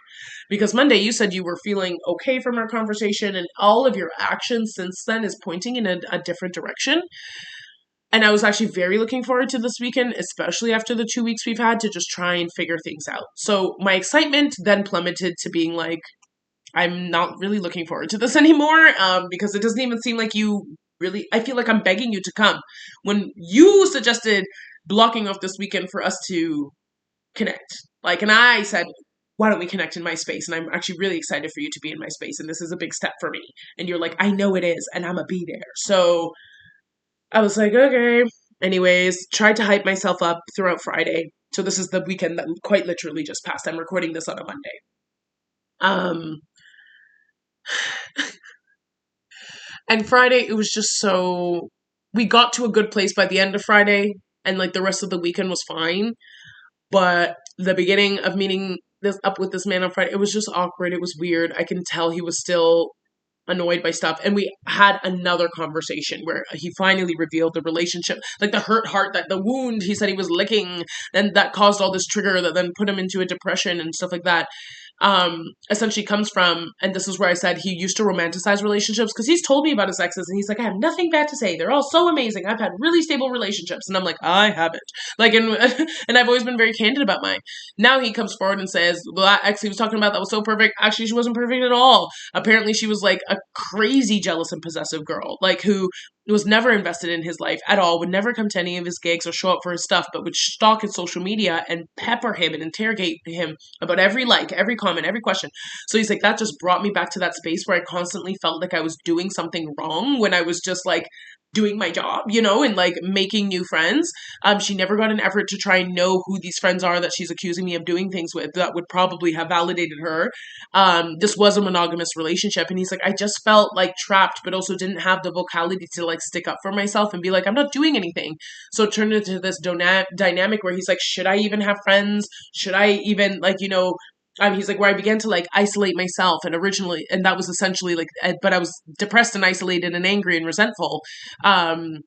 Because Monday you said you were feeling okay from our conversation and all of your actions since then is pointing in a different direction. And I was actually very looking forward to this weekend, especially after the 2 weeks we've had to just try and figure things out. So my excitement then plummeted to being like, I'm not really looking forward to this anymore because it doesn't even seem like you really, I feel like I'm begging you to come. When you suggested blocking off this weekend for us to connect, like, and I said, why don't we connect in my space? And I'm actually really excited for you to be in my space. And this is a big step for me. And you're like, I know it is. And I'm going to be there. So I was like, okay. Anyways, tried to hype myself up throughout Friday. So this is the weekend that quite literally just passed. I'm recording this on a Monday. And Friday, it was just so, we got to a good place by the end of Friday, and like the rest of the weekend was fine. But the beginning of meeting up with this man on Friday, it was just awkward. It was weird. I can tell he was still annoyed by stuff. And we had another conversation where he finally revealed the relationship, like the hurt heart, that the wound he said he was licking, and that caused all this trigger that then put him into a depression and stuff like that. Essentially comes from, and this is where I said he used to romanticize relationships, because he's told me about his exes and he's like, I have nothing bad to say. They're all so amazing. I've had really stable relationships. And I'm like, I haven't. Like, and, and I've always been very candid about mine. Now he comes forward and says, well, that ex he was talking about that was so perfect. Actually, she wasn't perfect at all. Apparently, she was like a crazy jealous and possessive girl, like who was never invested in his life at all, would never come to any of his gigs or show up for his stuff, but would stalk his social media and pepper him and interrogate him about every like, every comment, every question. So he's like, that just brought me back to that space where I constantly felt like I was doing something wrong when I was just like doing my job, you know, and like making new friends. She never got an effort to try and know who these friends are that she's accusing me of doing things with that would probably have validated her. This was a monogamous relationship. And he's like, I just felt like trapped, but also didn't have the vocality to like stick up for myself and be like, I'm not doing anything. So it turned into this dynamic where he's like, should I even have friends? Should I even like, you know, he's like, where I began to like isolate myself, and originally, and that was essentially like, but I was depressed and isolated and angry and resentful. Um,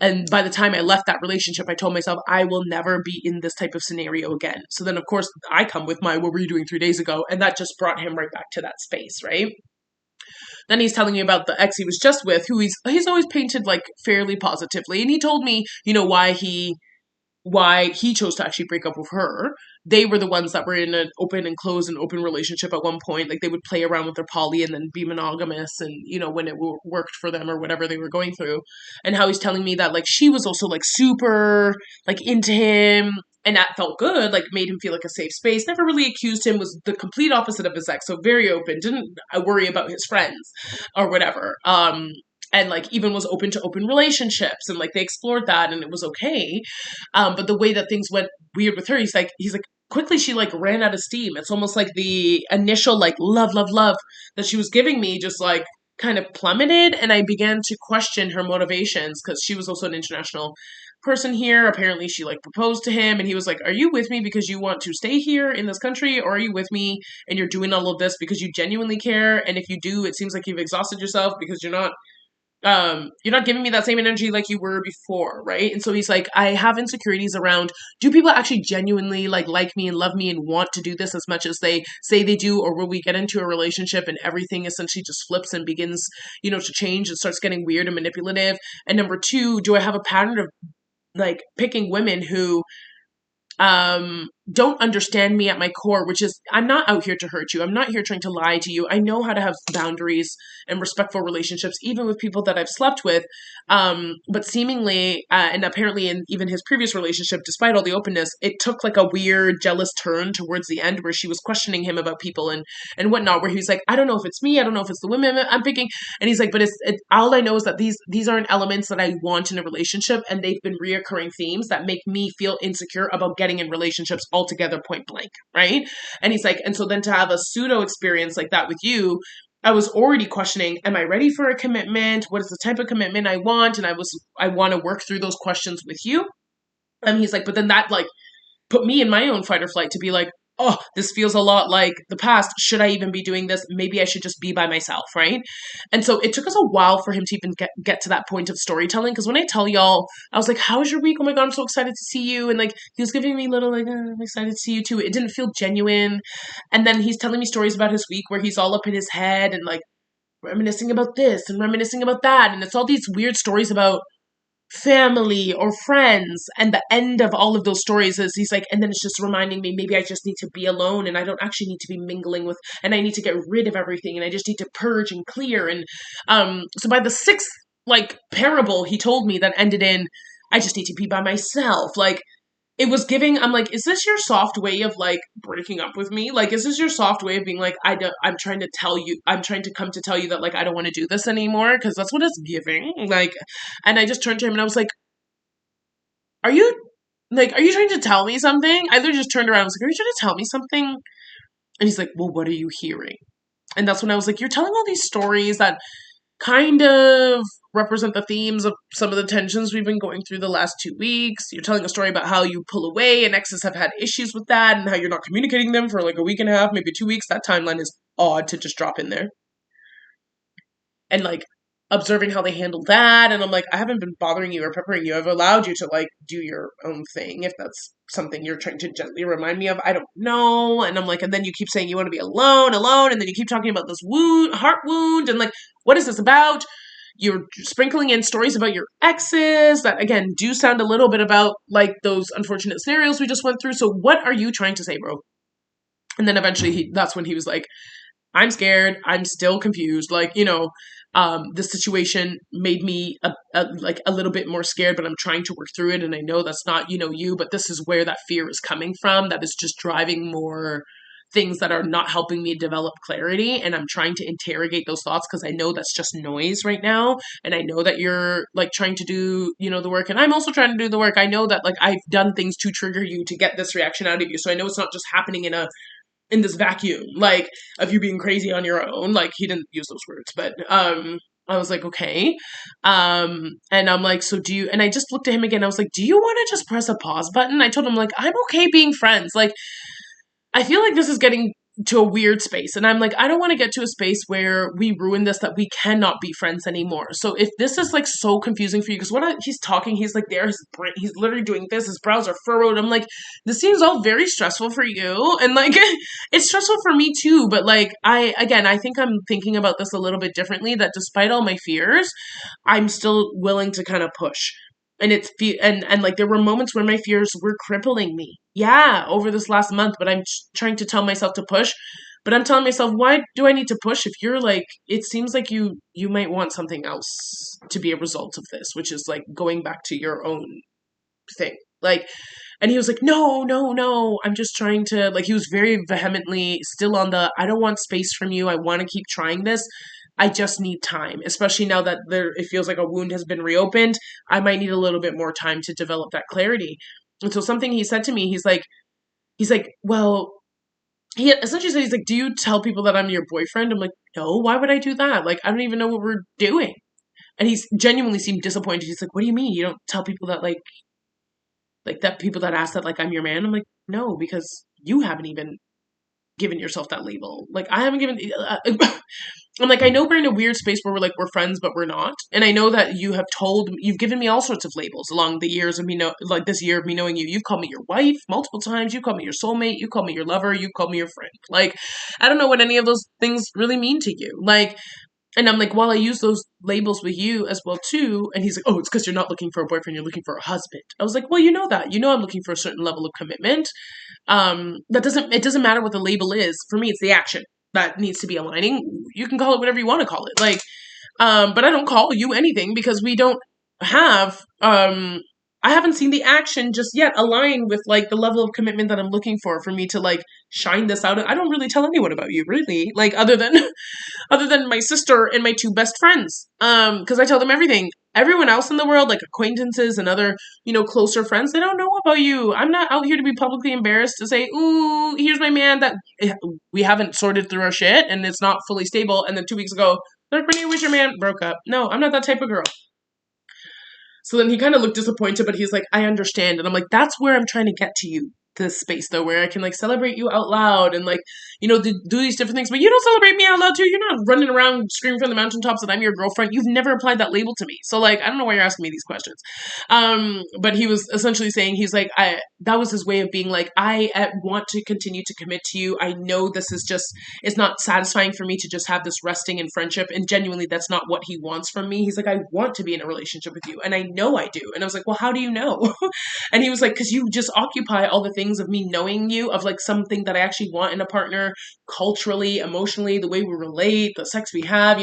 and by the time I left that relationship, I told myself, I will never be in this type of scenario again. So then, of course, I come with my, what were you doing 3 days ago? And that just brought him right back to that space, right? Then he's telling me about the ex he was just with, who he's always painted like fairly positively. And he told me, you know, why he chose to actually break up with her. They were the ones that were in an open and closed and open relationship at one point. Like they would play around with their poly and then be monogamous, and you know, when it worked for them or whatever they were going through. And how he's telling me that like she was also like super like into him, and that felt good, like made him feel like a safe space. Never really accused him, was the complete opposite of his ex, so very open, didn't worry about his friends or whatever. And like even was open to open relationships, and like they explored that and it was okay. But the way that things went weird with her, he's like quickly she like ran out of steam. It's almost like the initial like love that she was giving me just like kind of plummeted, and I began to question her motivations, because she was also an international person here. Apparently she like proposed to him, and he was like, are you with me because you want to stay here in this country, or are you with me and you're doing all of this because you genuinely care? And if you do, it seems like you've exhausted yourself, because you're not giving me that same energy like you were before, right? And so he's like, I have insecurities around, do people actually genuinely like me and love me and want to do this as much as they say they do, or will we get into a relationship and everything essentially just flips and begins, you know, to change and starts getting weird and manipulative? And number two, do I have a pattern of like picking women who don't understand me at my core, which is, I'm not out here to hurt you. I'm not here trying to lie to you. I know how to have boundaries and respectful relationships, even with people that I've slept with. But seemingly, and apparently in even his previous relationship, despite all the openness, it took like a weird jealous turn towards the end where she was questioning him about people and whatnot, where he's like, I don't know if it's me. I don't know if it's the women I'm picking. And he's like, but all I know is that these aren't elements that I want in a relationship. And they've been reoccurring themes that make me feel insecure about getting in relationships altogether, point blank, right? And he's like, and so then to have a pseudo experience like that with you, I was already questioning, am I ready for a commitment? What is the type of commitment I want? And I want to work through those questions with you. And he's like, but then that like put me in my own fight or flight to be like, oh, this feels a lot like the past. Should I even be doing this? Maybe I should just be by myself, right? And so it took us a while for him to even get to that point of storytelling. Because when I tell y'all, I was like, how was your week? Oh my God, I'm so excited to see you. And like, he was giving me little like, I'm excited to see you too. It didn't feel genuine. And then he's telling me stories about his week where he's all up in his head and like reminiscing about this and reminiscing about that. And it's all these weird stories about family or friends, and the end of all of those stories is he's like, and then it's just reminding me, maybe I just need to be alone and I don't actually need to be mingling with, and I need to get rid of everything and I just need to purge and clear. And so by the sixth like parable he told me that ended in, I just need to be by myself, like it was giving, I'm like, is this your soft way of like breaking up with me? Like, is this your soft way of being like, I'm trying to tell you, I'm trying to come to tell you that like I don't want to do this anymore? Because that's what it's giving. Like, and I just turned to him and I was like, are you are you trying to tell me something? I literally just turned around and was like, are you trying to tell me something? And he's like, well, what are you hearing? And that's when I was like, you're telling all these stories that kind of represent the themes of some of the tensions we've been going through the last 2 weeks. You're telling a story about how you pull away and exes have had issues with that and how you're not communicating them for like a week and a half, maybe 2 weeks. That timeline is odd to just drop in there. and like observing how they handle that. And I'm like, I haven't been bothering you or peppering you. I've allowed you to like do your own thing if that's something you're trying to gently remind me of. I don't know. And I'm like, and then you keep saying you want to be alone, alone, and then you keep talking about this wound, heart wound, and like, what is this about? You're sprinkling in stories about your exes that again do sound a little bit about like those unfortunate scenarios we just went through. So what are you trying to say, bro? And then eventually that's when he was like, I'm scared. I'm still confused. Like, this situation made me like a little bit more scared, but I'm trying to work through it. And I know that's not, you, but this is where that fear is coming from. That is just driving more things that are not helping me develop clarity. And I'm trying to interrogate those thoughts because I know that's just noise right now. And I know that you're like trying to do, the work. And I'm also trying to do the work. I know that like I've done things to trigger you to get this reaction out of you. So I know it's not just happening in this vacuum, like, of you being crazy on your own. Like, he didn't use those words, but, I was like, okay. And I'm like, so do you, and I just looked at him again. I was like, do you want to just press a pause button? I told him, like, I'm okay being friends. Like, I feel like this is getting to a weird space. And I'm like, I don't want to get to a space where we ruin this, that we cannot be friends anymore. So if this is like so confusing for you, because he's talking, he's like there, he's literally doing this, his brows are furrowed. I'm like, this seems all very stressful for you. And like, it's stressful for me too. But like, I think I'm thinking about this a little bit differently, that despite all my fears, I'm still willing to kind of push. And and like there were moments where my fears were crippling me. Yeah, over this last month, but I'm trying to tell myself to push. But I'm telling myself, why do I need to push if you're like, it seems like you might want something else to be a result of this, which is like going back to your own thing. Like, and he was like, no, no, no, I'm just trying to, like, he was very vehemently still on the, I don't want space from you. I want to keep trying this. I just need time, especially now that it feels like a wound has been reopened. I might need a little bit more time to develop that clarity. And so something he said to me, he's like, well, he essentially said, he's like, do you tell people that I'm your boyfriend? I'm like, no, why would I do that? Like, I don't even know what we're doing. And he's genuinely seemed disappointed. He's like, what do you mean? You don't tell people that like that people that ask that like I'm your man? I'm like, no, because you haven't even given yourself that label. Like I haven't given. I'm like, I know we're in a weird space where we're friends, but we're not. And I know that you've given me all sorts of labels along the years of me like this year of me knowing you. You've called me your wife multiple times. You called me your soulmate. You called me your lover. You called me your friend. Like, I don't know what any of those things really mean to you. Like, and I'm like, well, I use those labels with you as well too. And he's like, oh, it's because you're not looking for a boyfriend, you're looking for a husband. I was like, well, you know that. You know I'm looking for a certain level of commitment. It doesn't matter what the label is. For me, it's the action that needs to be aligning. You can call it whatever you want to call it. Like, but I don't call you anything because we don't have I haven't seen the action just yet align with like the level of commitment that I'm looking for me to like shine this out. I don't really tell anyone about you, really. Like other than my sister and my two best friends. Because I tell them everything. Everyone else in the world, like acquaintances and other, closer friends, they don't know about you. I'm not out here to be publicly embarrassed to say, ooh, here's my man that we haven't sorted through our shit and it's not fully stable. And then 2 weeks ago, like, Brittany, where's your man? Broke up. No, I'm not that type of girl. So then he kind of looked disappointed, but he's like, I understand. And I'm like, that's where I'm trying to get to you. This space though where I can like celebrate you out loud and like do these different things, but you don't celebrate me out loud too. You're not running around screaming from the mountaintops that I'm your girlfriend. You've never applied that label to me, so like I don't know why you're asking me these questions. But he was essentially saying, he's like, that was his way of being like, I want to continue to commit to you. I know this is just, it's not satisfying for me to just have this resting in friendship, and genuinely that's not what he wants from me. He's like, I want to be in a relationship with you, and I know I do. And I was like, well, how do you know? And he was like, because you just occupy all the things of me knowing you, of like something that I actually want in a partner, culturally, emotionally, the way we relate, the sex we have,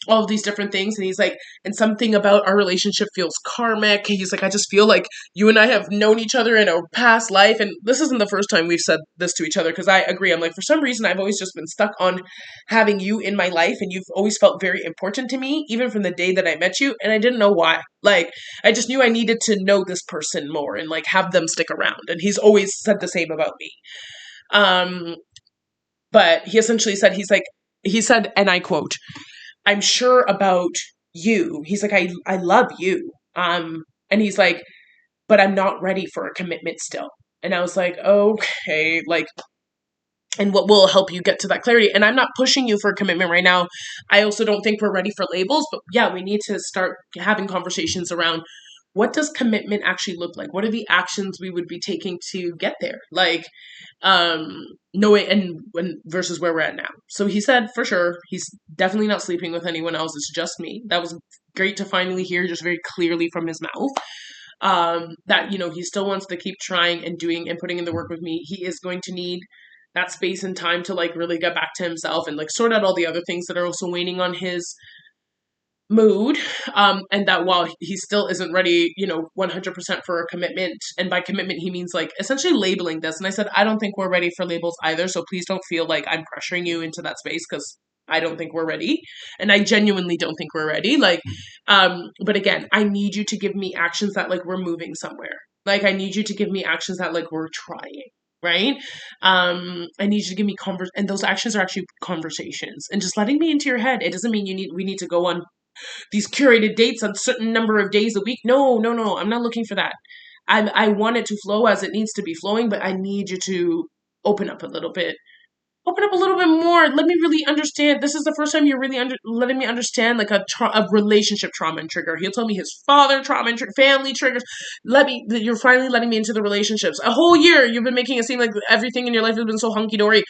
all of these different things. And he's like, and something about our relationship feels karmic. He's like, I just feel like you and I have known each other in a past life. And this isn't the first time we've said this to each other, because I agree. I'm like, for some reason, I've always just been stuck on having you in my life, and you've always felt very important to me, even from the day that I met you. And I didn't know why. Like, I just knew I needed to know this person more and like have them stick around. And he's always said the same about me. But he essentially said, he said, and I quote, I'm sure about you. He's like, I love you. And he's like, but I'm not ready for a commitment still. And I was like, okay, like, and what will help you get to that clarity. And I'm not pushing you for a commitment right now. I also don't think we're ready for labels, but yeah, we need to start having conversations around what does commitment actually look like? What are the actions we would be taking to get there? Like, no way, and when versus where we're at now. So he said for sure he's definitely not sleeping with anyone else. It's just me. That was great to finally hear just very clearly from his mouth. That, you know, he still wants to keep trying and doing and putting in the work with me. He is going to need that space and time to like really get back to himself and like sort out all the other things that are also weighing on his mood. And that while he still isn't ready, you know, 100% for a commitment, and by commitment he means like essentially labeling this. And I said, I don't think we're ready for labels either, so please don't feel like I'm pressuring you into that space, because I don't think we're ready, and I genuinely don't think we're ready. Like, but again, I need you to give me actions that like we're moving somewhere. Like, I need you to give me actions that like we're trying, right? I need you to give me and those actions are actually conversations, and just letting me into your head. It doesn't mean we need to go on these curated dates on a certain number of days a week. No, no, no. I'm not looking for that. I want it to flow as it needs to be flowing, but I need you to open up a little bit. Open up a little bit more. Let me really understand. This is the first time you're really letting me understand like a relationship trauma and trigger. He'll tell me his father trauma and family triggers. You're finally letting me into the relationships. A whole year you've been making it seem like everything in your life has been so hunky dory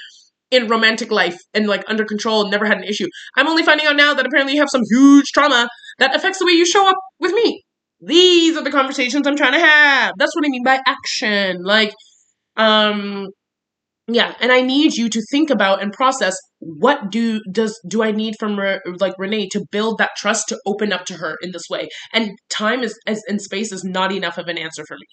in romantic life and like under control and never had an issue. I'm only finding out now that apparently you have some huge trauma that affects the way you show up with me. These are the conversations I'm trying to have. That's what I mean by action. Like, yeah, and I need you to think about and process what do I need from like Renee to build that trust to open up to her in this way. And time and space is not enough of an answer for me.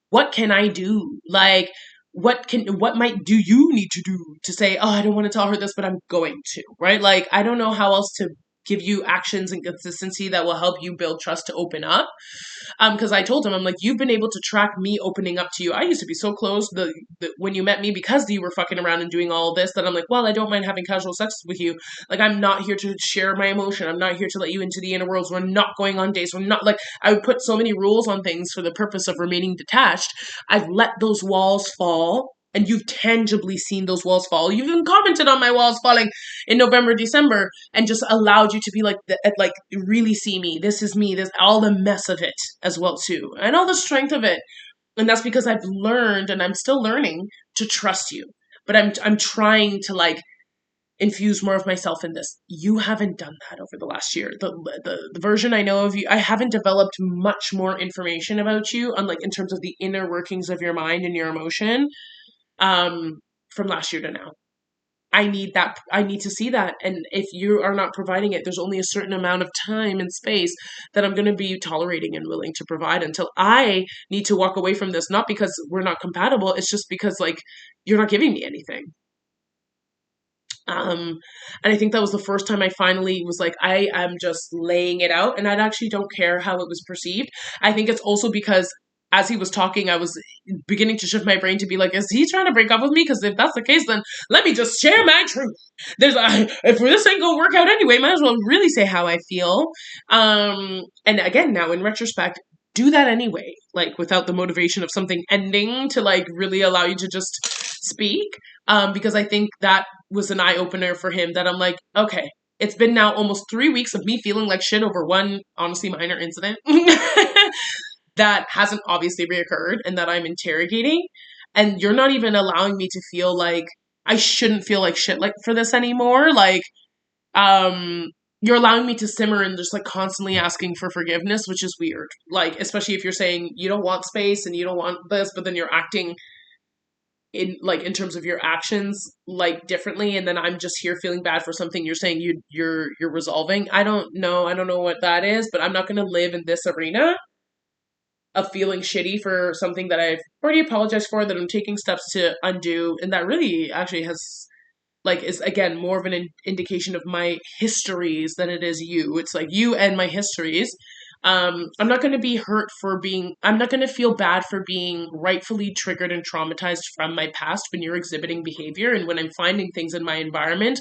What can I do? Like, what do you need to do to say, oh, I don't want to tell her this, but I'm going to, right? Like, I don't know how else to give you actions and consistency that will help you build trust to open up. Because I told him, I'm like, you've been able to track me opening up to you. I used to be so close when you met me, because you were fucking around and doing all this, that I'm like, well, I don't mind having casual sex with you. Like, I'm not here to share my emotion. I'm not here to let you into the inner worlds. We're not going on dates. We're not, like, I would put so many rules on things for the purpose of remaining detached. I've let those walls fall. And you've tangibly seen those walls fall. You've even commented on my walls falling in November, December, and just allowed you to be like, really see me. This is me. This all the mess of it as well too, and all the strength of it. And that's because I've learned, and I'm still learning, to trust you. But I'm trying to like infuse more of myself in this. You haven't done that over the last year. The version I know of you, I haven't developed much more information about you, unlike in terms of the inner workings of your mind and your emotion. From last year to now. I need that. I need to see that. And if you are not providing it, there's only a certain amount of time and space that I'm going to be tolerating and willing to provide until I need to walk away from this. Not because we're not compatible. It's just because like you're not giving me anything. And I think that was the first time I finally was like, I am just laying it out, and I actually don't care how it was perceived. I think it's also because as he was talking, I was beginning to shift my brain to be like, is he trying to break up with me? Because if that's the case, then let me just share my truth. If this ain't gonna work out anyway, might as well really say how I feel. And again, now in retrospect, do that anyway, like without the motivation of something ending to like really allow you to just speak. Because I think that was an eye opener for him, that I'm like, okay, it's been now almost 3 weeks of me feeling like shit over one honestly minor incident that hasn't obviously reoccurred and that I'm interrogating. And you're not even allowing me to feel like I shouldn't feel like shit like for this anymore. Like, you're allowing me to simmer and just like constantly asking for forgiveness, which is weird. Like, especially if you're saying you don't want space and you don't want this, but then you're acting in terms of your actions like differently, and then I'm just here feeling bad for something you're saying you're resolving. I don't know what that is, but I'm not going to live in this arena of feeling shitty for something that I've already apologized for, that I'm taking steps to undo, and that really actually has like is again more of an indication of my histories than it is you. It's like you and my histories. I'm not going to be hurt for I'm not going to feel bad for being rightfully triggered and traumatized from my past when you're exhibiting behavior and when I'm finding things in my environment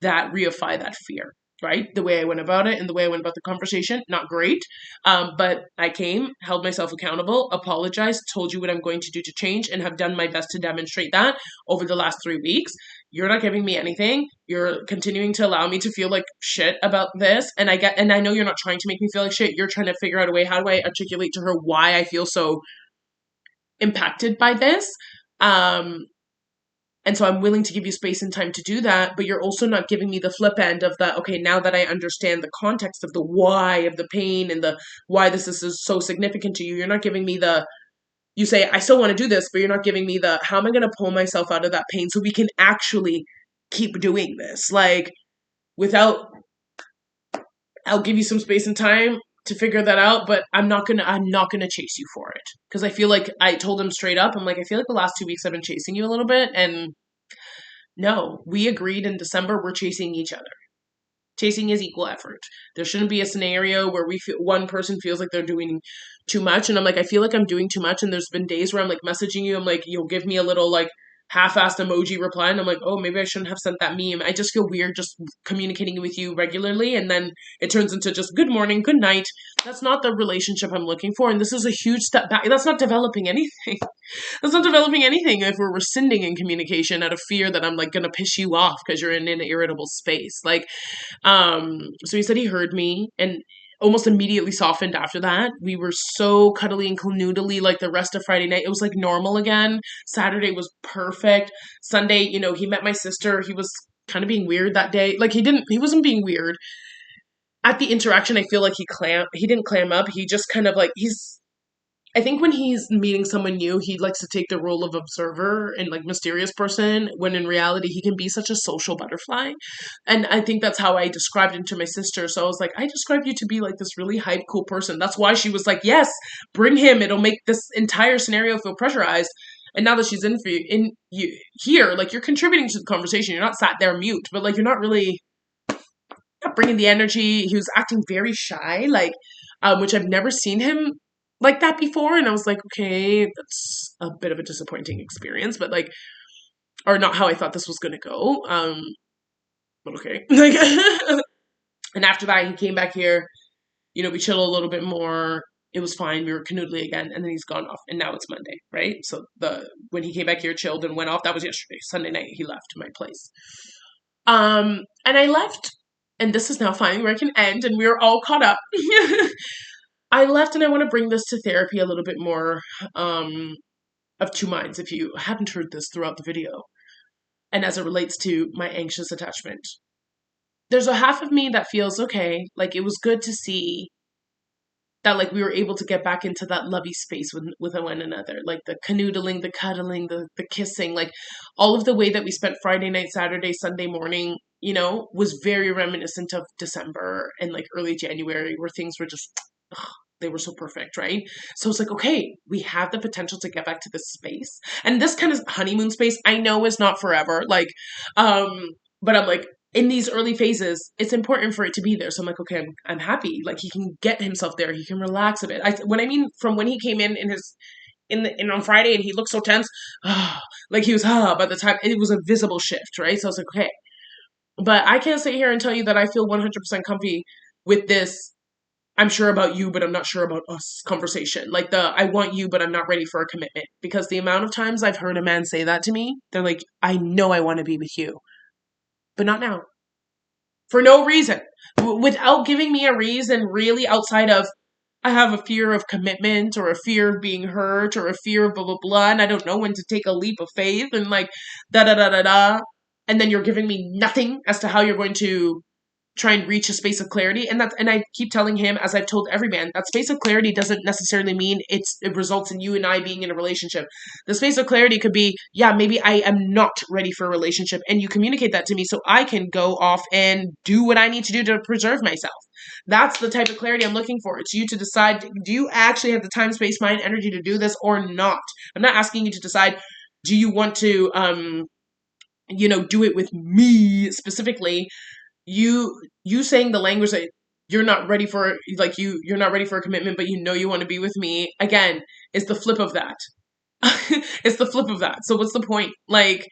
that reify that fear, right? The way I went about it and the way I went about the conversation, not great. But I came, held myself accountable, apologized, told you what I'm going to do to change, and have done my best to demonstrate that over the last 3 weeks. You're not giving me anything. You're continuing to allow me to feel like shit about this. And I know you're not trying to make me feel like shit. You're trying to figure out a way, how do I articulate to her why I feel so impacted by this? And so I'm willing to give you space and time to do that, but you're also not giving me the flip end of the, okay, now that I understand the context of the why of the pain and the why this is so significant to you, you're not giving me the, you say, I still want to do this, but you're not giving me the, how am I going to pull myself out of that pain so we can actually keep doing this? Like, without, I'll give you some space and time to figure that out, but I'm not gonna chase you for it. Because I feel like I told him straight up, I'm like, I feel like the last 2 weeks I've been chasing you a little bit, and no, we agreed in December we're chasing each other. Chasing is equal effort. There shouldn't be a scenario where one person feels like they're doing too much, and I'm like, I feel like I'm doing too much, and there's been days where I'm like messaging you, I'm like, you'll give me a little like half-assed emoji reply, and I'm like, oh, maybe I shouldn't have sent that meme. I just feel weird just communicating with you regularly, and then it turns into just good morning, good night. That's not the relationship I'm looking for, and this is a huge step back. That's not developing anything. That's not developing anything if we're rescinding in communication out of fear that I'm like gonna piss you off because you're in an irritable space. Like, so he said he heard me and almost immediately softened after that. We were so cuddly and canoodly like the rest of Friday night. It was like normal again. Saturday was perfect. Sunday, he met my sister. He was kind of being weird that day. Like he wasn't being weird. At the interaction, I feel like he didn't clam up. He just kind of like, I think when he's meeting someone new, he likes to take the role of observer and like mysterious person, when in reality he can be such a social butterfly. And I think that's how I described him to my sister. So I was like, I described you to be like this really hype, cool person. That's why she was like, yes, bring him. It'll make this entire scenario feel pressurized. And now that she's in you here, like you're contributing to the conversation. You're not sat there mute, but like you're not really not bringing the energy. He was acting very shy, like, which I've never seen him like that before, and I was like, okay, that's a bit of a disappointing experience, but like, or not how I thought this was gonna go. But okay. Like, and after that, he came back here. We chilled a little bit more. It was fine. We were canoodly again, and then he's gone off, and now it's Monday, right? So when he came back here, chilled and went off. That was yesterday. Sunday night, he left my place. And I left, and this is now finally where I can end, and we were all caught up. I left, and I want to bring this to therapy a little bit more of two minds, if you haven't heard this throughout the video, and as it relates to my anxious attachment. There's a half of me that feels okay, like it was good to see that like we were able to get back into that lovey space with one another, like the canoodling, the cuddling, the kissing, like all of the way that we spent Friday night, Saturday, Sunday morning, was very reminiscent of December and like early January, where things were just, they were so perfect, right? So it's like, okay, we have the potential to get back to this space. And this kind of honeymoon space, I know is not forever. Like, but I'm like, in these early phases, it's important for it to be there. So I'm like, okay, I'm happy. Like he can get himself there. He can relax a bit. From when he came in on Friday and he looked so tense, like he was, by the time it was a visible shift, right? So I was like, okay, but I can't sit here and tell you that I feel 100% comfy with this. I'm sure about you, but I'm not sure about us conversation. Like I want you, but I'm not ready for a commitment. Because the amount of times I've heard a man say that to me, they're like, I know I want to be with you, but not now. For no reason. Without giving me a reason really outside of, I have a fear of commitment or a fear of being hurt or a fear of blah, blah, blah, and I don't know when to take a leap of faith and like, da, da, da, da, da. And then you're giving me nothing as to how you're going to try and reach a space of clarity. And I keep telling him, as I've told every man, that space of clarity doesn't necessarily mean it results in you and I being in a relationship. The space of clarity could be, yeah, maybe I am not ready for a relationship, and you communicate that to me so I can go off and do what I need to do to preserve myself. That's the type of clarity I'm looking for. It's you to decide, do you actually have the time, space, mind, energy to do this or not? I'm not asking you to decide, do you want to, do it with me specifically? You saying the language that you're not ready for, like you're not ready for a commitment, but you want to be with me, again, is the flip of that. It's the flip of that. So what's the point? Like,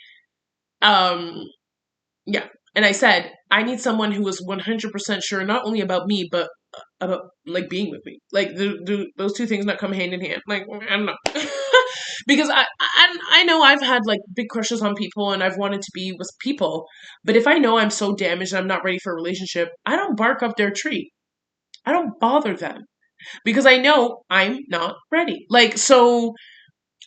yeah, And I said, I need someone who is 100% sure, not only about me, but about like being with me. Like, do those two things not come hand in hand? Like, I don't know. Because I know I've had like big crushes on people and I've wanted to be with people, but if I know I'm so damaged and I'm not ready for a relationship, I don't bark up their tree. I don't bother them because I know I'm not ready. Like, so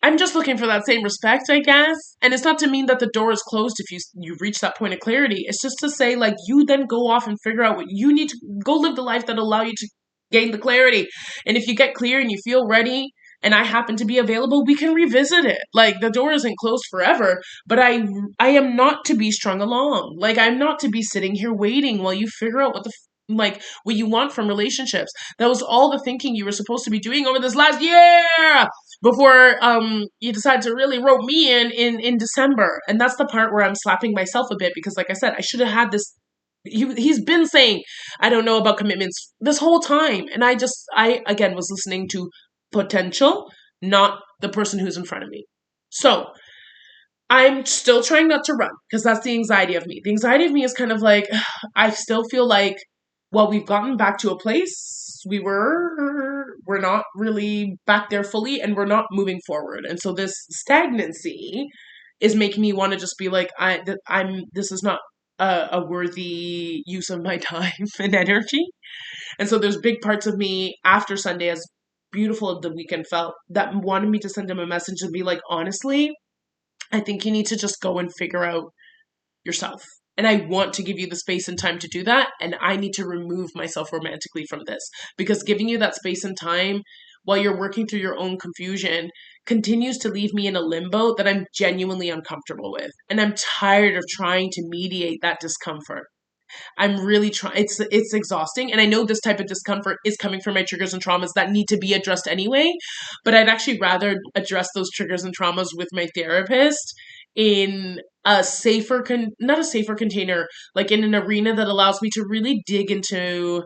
I'm just looking for that same respect, I guess. And it's not to mean that the door is closed if you reach that point of clarity. It's just to say like you then go off and figure out what you need to go live the life that allow you to gain the clarity. And if you get clear and you feel ready and I happen to be available, we can revisit it. Like the door isn't closed forever, but I am not to be strung along. Like I'm not to be sitting here waiting while you figure out like what you want from relationships. That was all the thinking you were supposed to be doing over this last year before you decide to really rope me in December. And that's the part where I'm slapping myself a bit because like I said, I should have had this. He's been saying I don't know about commitments this whole time, and I again was listening to potential, not the person who's in front of me. So I'm still trying not to run because that's the anxiety of me. The anxiety of me is kind of like I still feel like, well, we've gotten back to a place we're not really back there fully, and we're not moving forward. And so this stagnancy is making me want to just be like, I'm this is not a worthy use of my time and energy. And so there's big parts of me after Sunday, as beautiful as the weekend felt, that wanted me to send him a message and be like, honestly, I think you need to just go and figure out yourself. And I want to give you the space and time to do that. And I need to remove myself romantically from this because giving you that space and time while you're working through your own confusion continues to leave me in a limbo that I'm genuinely uncomfortable with. And I'm tired of trying to mediate that discomfort. I'm really trying. It's exhausting, and I know this type of discomfort is coming from my triggers and traumas that need to be addressed anyway. But I'd actually rather address those triggers and traumas with my therapist in a safer, not a safer container, like in an arena that allows me to really dig into,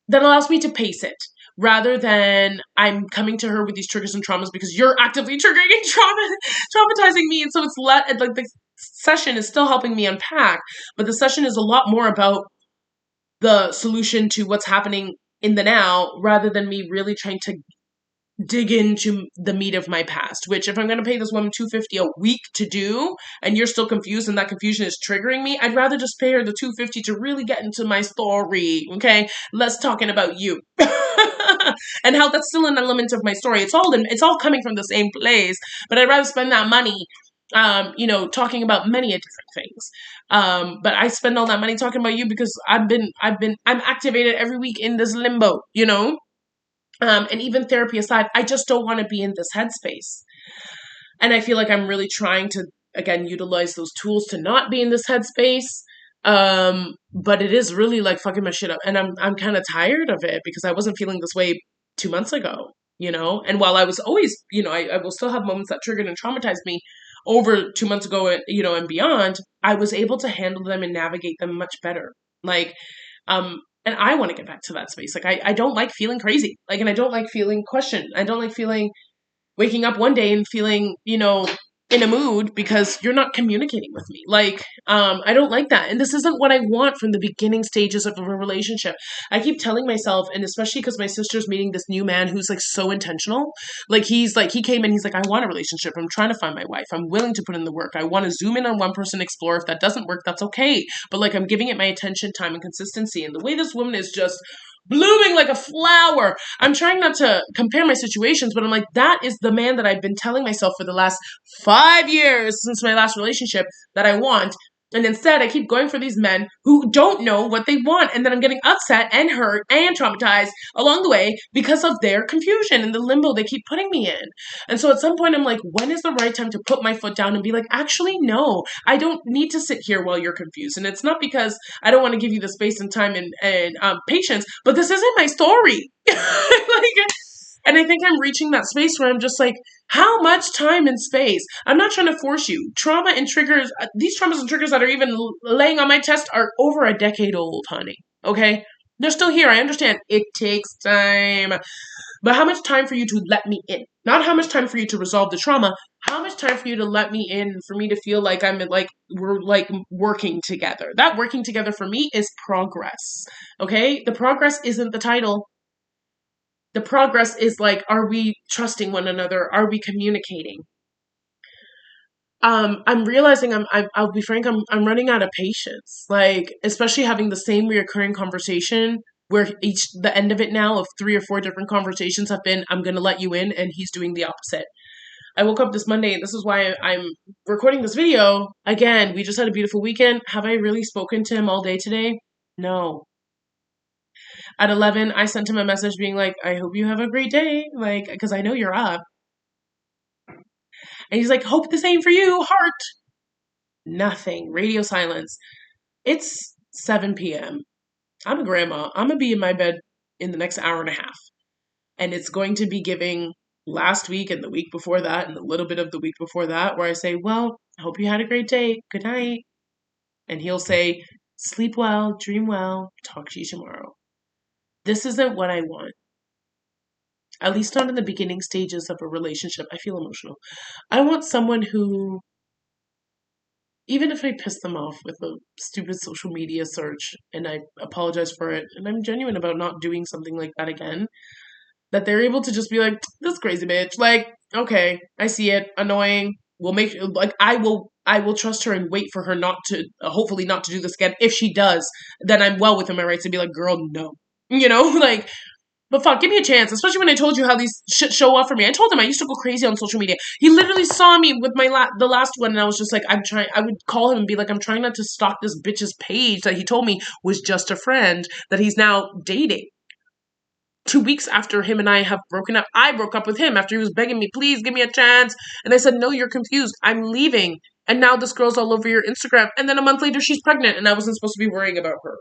that allows me to pace it. Rather than I'm coming to her with these triggers and traumas because you're actively triggering and traumatizing me, and so it's like the session is still helping me unpack, but the session is a lot more about the solution to what's happening in the now rather than me really trying to dig into the meat of my past, which if I'm going to pay this woman $250 a week to do and you're still confused and that confusion is triggering me, I'd rather just pay her the $250 to really get into my story. Okay, let's talking about you. And how that's still an element of my story. It's all coming from the same place, but I'd rather spend that money talking about many different things. But I spend all that money talking about you because I'm activated every week in this limbo, and even therapy aside, I just don't want to be in this headspace. And I feel like I'm really trying to, again, utilize those tools to not be in this headspace. But it is really like fucking my shit up. And I'm kind of tired of it because I wasn't feeling this way 2 months ago, And while I was always, I will still have moments that triggered and traumatized me over 2 months ago, and beyond, I was able to handle them and navigate them much better. Like, and I want to get back to that space. Like, I don't like feeling crazy. Like, and I don't like feeling questioned. I don't like waking up one day and feeling, in a mood because you're not communicating with me. Like, I don't like that. And this isn't what I want from the beginning stages of a relationship. I keep telling myself, and especially because my sister's meeting this new man who's like so intentional. Like, he came in, he's like, I want a relationship. I'm trying to find my wife. I'm willing to put in the work. I want to zoom in on one person, explore. If that doesn't work, that's okay. But like, I'm giving it my attention, time, and consistency. And the way this woman is just blooming like a flower. I'm trying not to compare my situations, but I'm like, that is the man that I've been telling myself for the last 5 years since my last relationship that I want. And instead, I keep going for these men who don't know what they want. And then I'm getting upset and hurt and traumatized along the way because of their confusion and the limbo they keep putting me in. And so at some point, I'm like, when is the right time to put my foot down and be like, actually, no, I don't need to sit here while you're confused. And it's not because I don't want to give you the space and time and patience, but this isn't my story. And I think I'm reaching that space where I'm just like, how much time and space? I'm not trying to force you. Trauma and triggers, these traumas and triggers that are even laying on my chest are over a decade old, honey. Okay? They're still here. I understand. It takes time. But how much time for you to let me in? Not how much time for you to resolve the trauma, How much time for you to let me in, for me to feel like I'm like we're like working together? That working together for me is progress. Okay? The progress isn't the title. The progress is like, are we trusting one another? Are we communicating? I'm realizing I'll be frank, I'm running out of patience. Like, especially having the same reoccurring conversation where the end of it now of 3 or 4 different conversations have been, I'm gonna let you in, and he's doing the opposite. I woke up this Monday, and this is why I'm recording this video. Again, we just had a beautiful weekend. Have I really spoken to him all day today? No. At 11, I sent him a message being like, I hope you have a great day. Like, because I know you're up. And he's like, hope the same for you, heart. Nothing. Radio silence. It's 7 p.m. I'm a grandma. I'm going to be in my bed in the next hour and a half. And it's going to be giving last week and the week before that and a little bit of the week before that where I say, well, I hope you had a great day. Good night. And he'll say, sleep well, dream well, talk to you tomorrow. This isn't what I want. At least not in the beginning stages of a relationship. I feel emotional. I want someone who, even if I piss them off with a stupid social media search, and I apologize for it, and I'm genuine about not doing something like that again, that they're able to just be like, this crazy bitch. Like, okay, I see it. Annoying. We'll make, like, I will trust her and wait for her not to, hopefully not to do this again. If she does, then I'm well within my rights to be like, girl, no. Like, but fuck, give me a chance. Especially when I told you how these shit show up for me. I told him I used to go crazy on social media. He literally saw me with the last one, and I was just like, I would call him and be like, I'm trying not to stalk this bitch's page that he told me was just a friend that he's now dating. 2 weeks after him and I have broken up, I broke up with him after he was begging me, please give me a chance. And I said, no, you're confused. I'm leaving. And now this girl's all over your Instagram. And then a month later, she's pregnant, and I wasn't supposed to be worrying about her.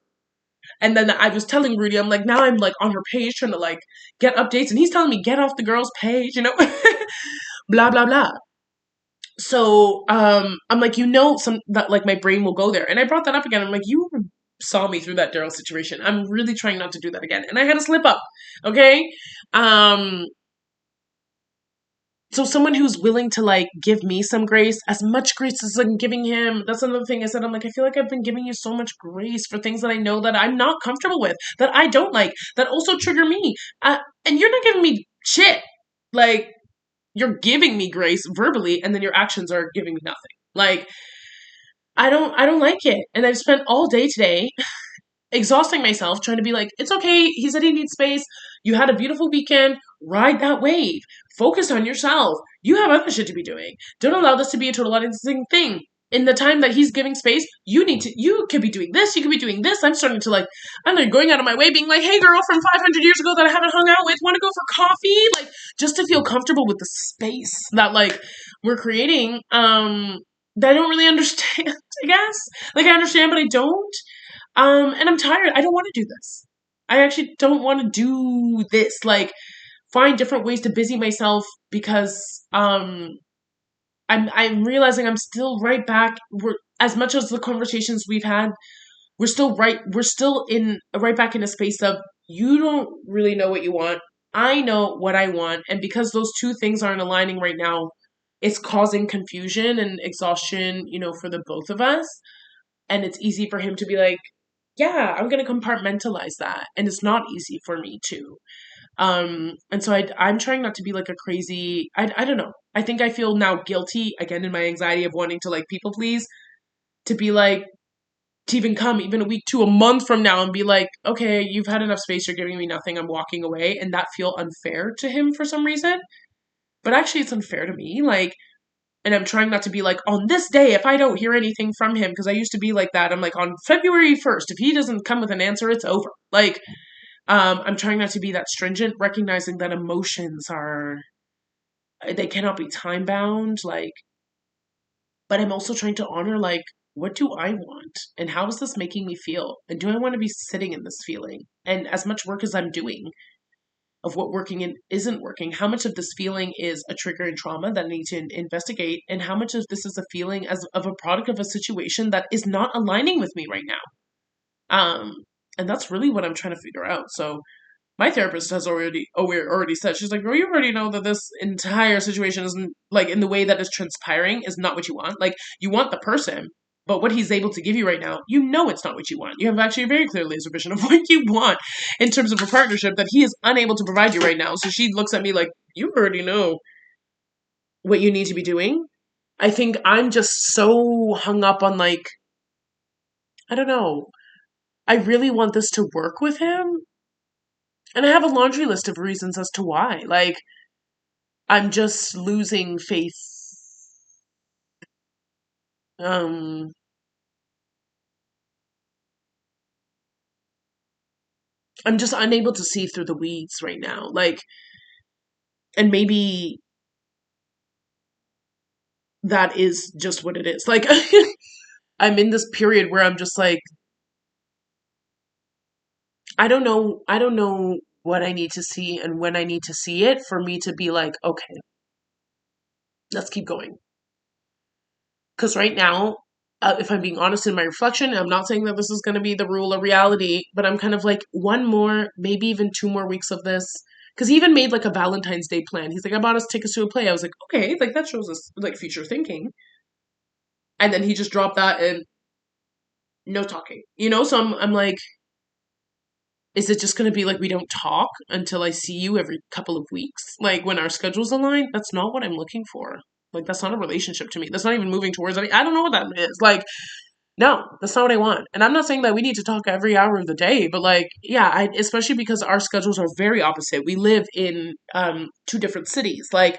And then I was telling Rudy, I'm like, now I'm like on her page trying to like get updates. And he's telling me, get off the girl's page, blah, blah, blah. So I'm like, some that like my brain will go there. And I brought that up again. I'm like, you saw me through that Daryl situation. I'm really trying not to do that again. And I had a slip up. Okay. Um, so someone who's willing to like give me some grace, as much grace as I'm giving him. That's another thing I said. I'm like, I feel like I've been giving you so much grace for things that I know that I'm not comfortable with, that I don't like, that also trigger me. And you're not giving me shit. Like, you're giving me grace verbally, and then your actions are giving me nothing. Like, I don't like it. And I've spent all day today exhausting myself trying to be like, it's okay. He said he needs space. You had a beautiful weekend. Ride that wave. Focus on yourself. You have other shit to be doing. Don't allow this to be a total unexciting thing. In the time that he's giving space, you could be doing this. You could be doing this. I'm starting to like, I'm like going out of my way being like, hey girl from 500 years ago that I haven't hung out with, want to go for coffee? Like, just to feel comfortable with the space that like we're creating. That I don't really understand, I guess. Like, I understand, but I don't. And I'm tired. I don't want to do this. I actually don't want to do this. Like, find different ways to busy myself because I'm realizing I'm still right back. As much as the conversations we've had, we're still in right back in a space of, you don't really know what you want. I know what I want, and because those two things aren't aligning right now, it's causing confusion and exhaustion, for the both of us. And it's easy for him to be like, yeah, I'm gonna compartmentalize that, and it's not easy for me too. And so I'm trying not to be like a crazy. I don't know. I think I feel now guilty again in my anxiety of wanting to like people please, to be like, to even come even a week to a month from now and be like, okay, you've had enough space. You're giving me nothing. I'm walking away, and that feel unfair to him for some reason. But actually, it's unfair to me. Like, and I'm trying not to be like, on this day, if I don't hear anything from him, because I used to be like that. I'm like, on February 1st, if he doesn't come with an answer, it's over. Like, I'm trying not to be that stringent, recognizing that emotions they cannot be time bound. Like, but I'm also trying to honor, like, what do I want? And how is this making me feel? And do I want to be sitting in this feeling? And as much work as I'm doing of what working and isn't working, how much of this feeling is a trigger and trauma that I need to investigate, and how much of this is a feeling of a product of a situation that is not aligning with me right now. And that's really what I'm trying to figure out. So My therapist has already said, she's like, girl, you already know that this entire situation isn't like in the way that is transpiring is not what you want. Like you want the person, but what he's able to give you right now, you know it's not what you want. You have actually a very clear laser vision of what you want in terms of a partnership that he is unable to provide you right now. So she looks at me like, you already know what you need to be doing. I think I'm just so hung up on like, I don't know. I really want this to work with him. And I have a laundry list of reasons as to why. Like, I'm just losing faith. Um, I'm just unable to see through the weeds right now. Like, and maybe that is just what it is. Like, I'm in this period where I'm just like, I don't know what I need to see and when I need to see it for me to be like, okay, let's keep going. Because right now, if I'm being honest in my reflection, I'm not saying that this is going to be the rule or reality, but I'm kind of like one more, maybe even 2 more weeks of this. Because he even made like a Valentine's Day plan. He's like, I bought us tickets to a play. I was like, okay, like that shows us like future thinking. And then he just dropped that and no talking, you know? So I'm like, is it just going to be like we don't talk until I see you every couple of weeks? Like when our schedules align? That's not what I'm looking for. Like that's not a relationship to me. That's not even moving towards any. I don't know what that is. Like no, that's not what I want. And I'm not saying that we need to talk every hour of the day, but like, yeah, especially because our schedules are very opposite. We live in two different cities, like,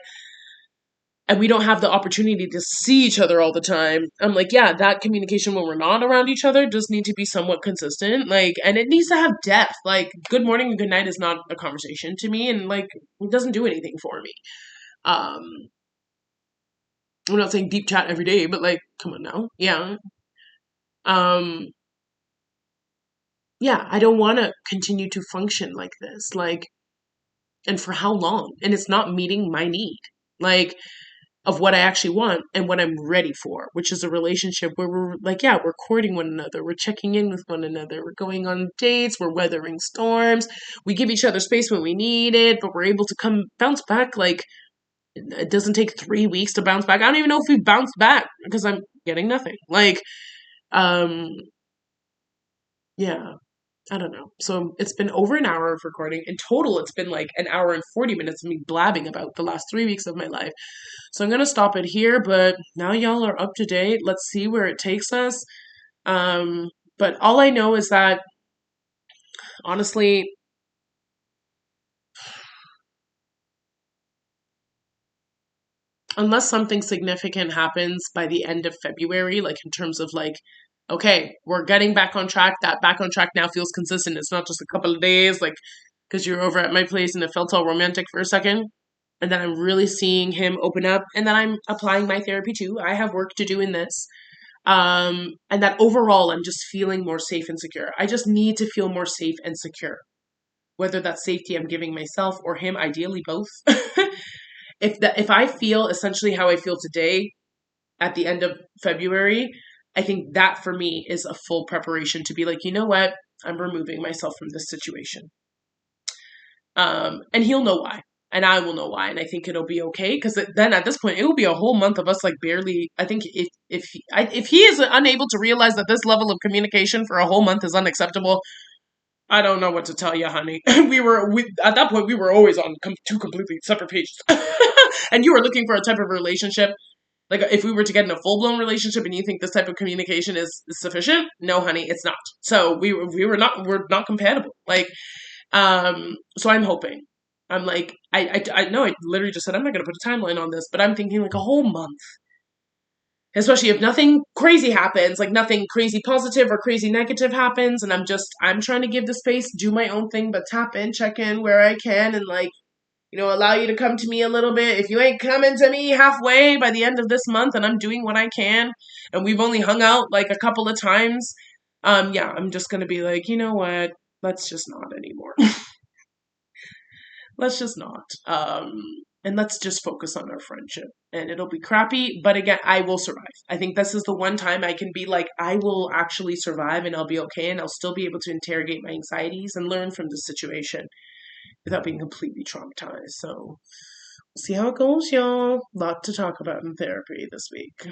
and we don't have the opportunity to see each other all the time. I'm like, yeah, that communication when we're not around each other does need to be somewhat consistent, like, and it needs to have depth. Like, good morning and good night is not a conversation to me, and like, it doesn't do anything for me. Um, I'm not saying deep chat every day, but like, come on now, yeah. Um, yeah, I don't want to continue to function like this. Like, and for how long? And it's not meeting my need, like, of what I actually want and what I'm ready for, which is a relationship where we're like, yeah, we're courting one another, we're checking in with one another, we're going on dates, we're weathering storms, we give each other space when we need it, but we're able to come bounce back. Like, it doesn't take 3 weeks to bounce back. I don't even know if we bounced back because I'm getting nothing. Like, um, yeah. I don't know. So it's been over an hour of recording. In total, it's been like an hour and 40 minutes of me blabbing about the last 3 weeks of my life. So I'm going to stop it here, but now y'all are up to date. Let's see where it takes us. Um, but all I know is that, honestly, unless something significant happens by the end of February, like in terms of like, okay, we're getting back on track. That back on track now feels consistent. It's not just a couple of days, like, because you're over at my place and it felt all romantic for a second. And then I'm really seeing him open up, and then I'm applying my therapy too. I have work to do in this. And that overall, I'm just feeling more safe and secure. I just need to feel more safe and secure, whether that's safety I'm giving myself or him, ideally both. If I feel essentially how I feel today at the end of February, I think that for me is a full preparation to be like, you know what, I'm removing myself from this situation. And he'll know why, and I will know why, and I think it'll be okay because then at this point it will be a whole month of us like barely. I think if he is unable to realize that this level of communication for a whole month is unacceptable, I don't know what to tell you, honey. We at that point we were always on two completely separate pages, and you were looking for a type of relationship. Like if we were to get in a full blown relationship and you think this type of communication is sufficient, no, honey, it's not. So we're not compatible. Like so I'm hoping. I'm like, I know I literally just said I'm not going to put a timeline on this, but I'm thinking like a whole month. Especially if nothing crazy happens, like nothing crazy positive or crazy negative happens, and I'm trying to give the space, do my own thing, but tap in, check in where I can, and like, allow you to come to me a little bit. If you ain't coming to me halfway by the end of this month and I'm doing what I can, and we've only hung out like a couple of times, yeah, I'm just going to be like, you know what? Let's just not anymore. Let's just not. And let's just focus on our friendship. And it'll be crappy, but again, I will survive. I think this is the one time I can be like, I will actually survive and I'll be okay and I'll still be able to interrogate my anxieties and learn from the situation. without being completely traumatized. So we'll see how it goes, y'all. Lot to talk about in therapy this week.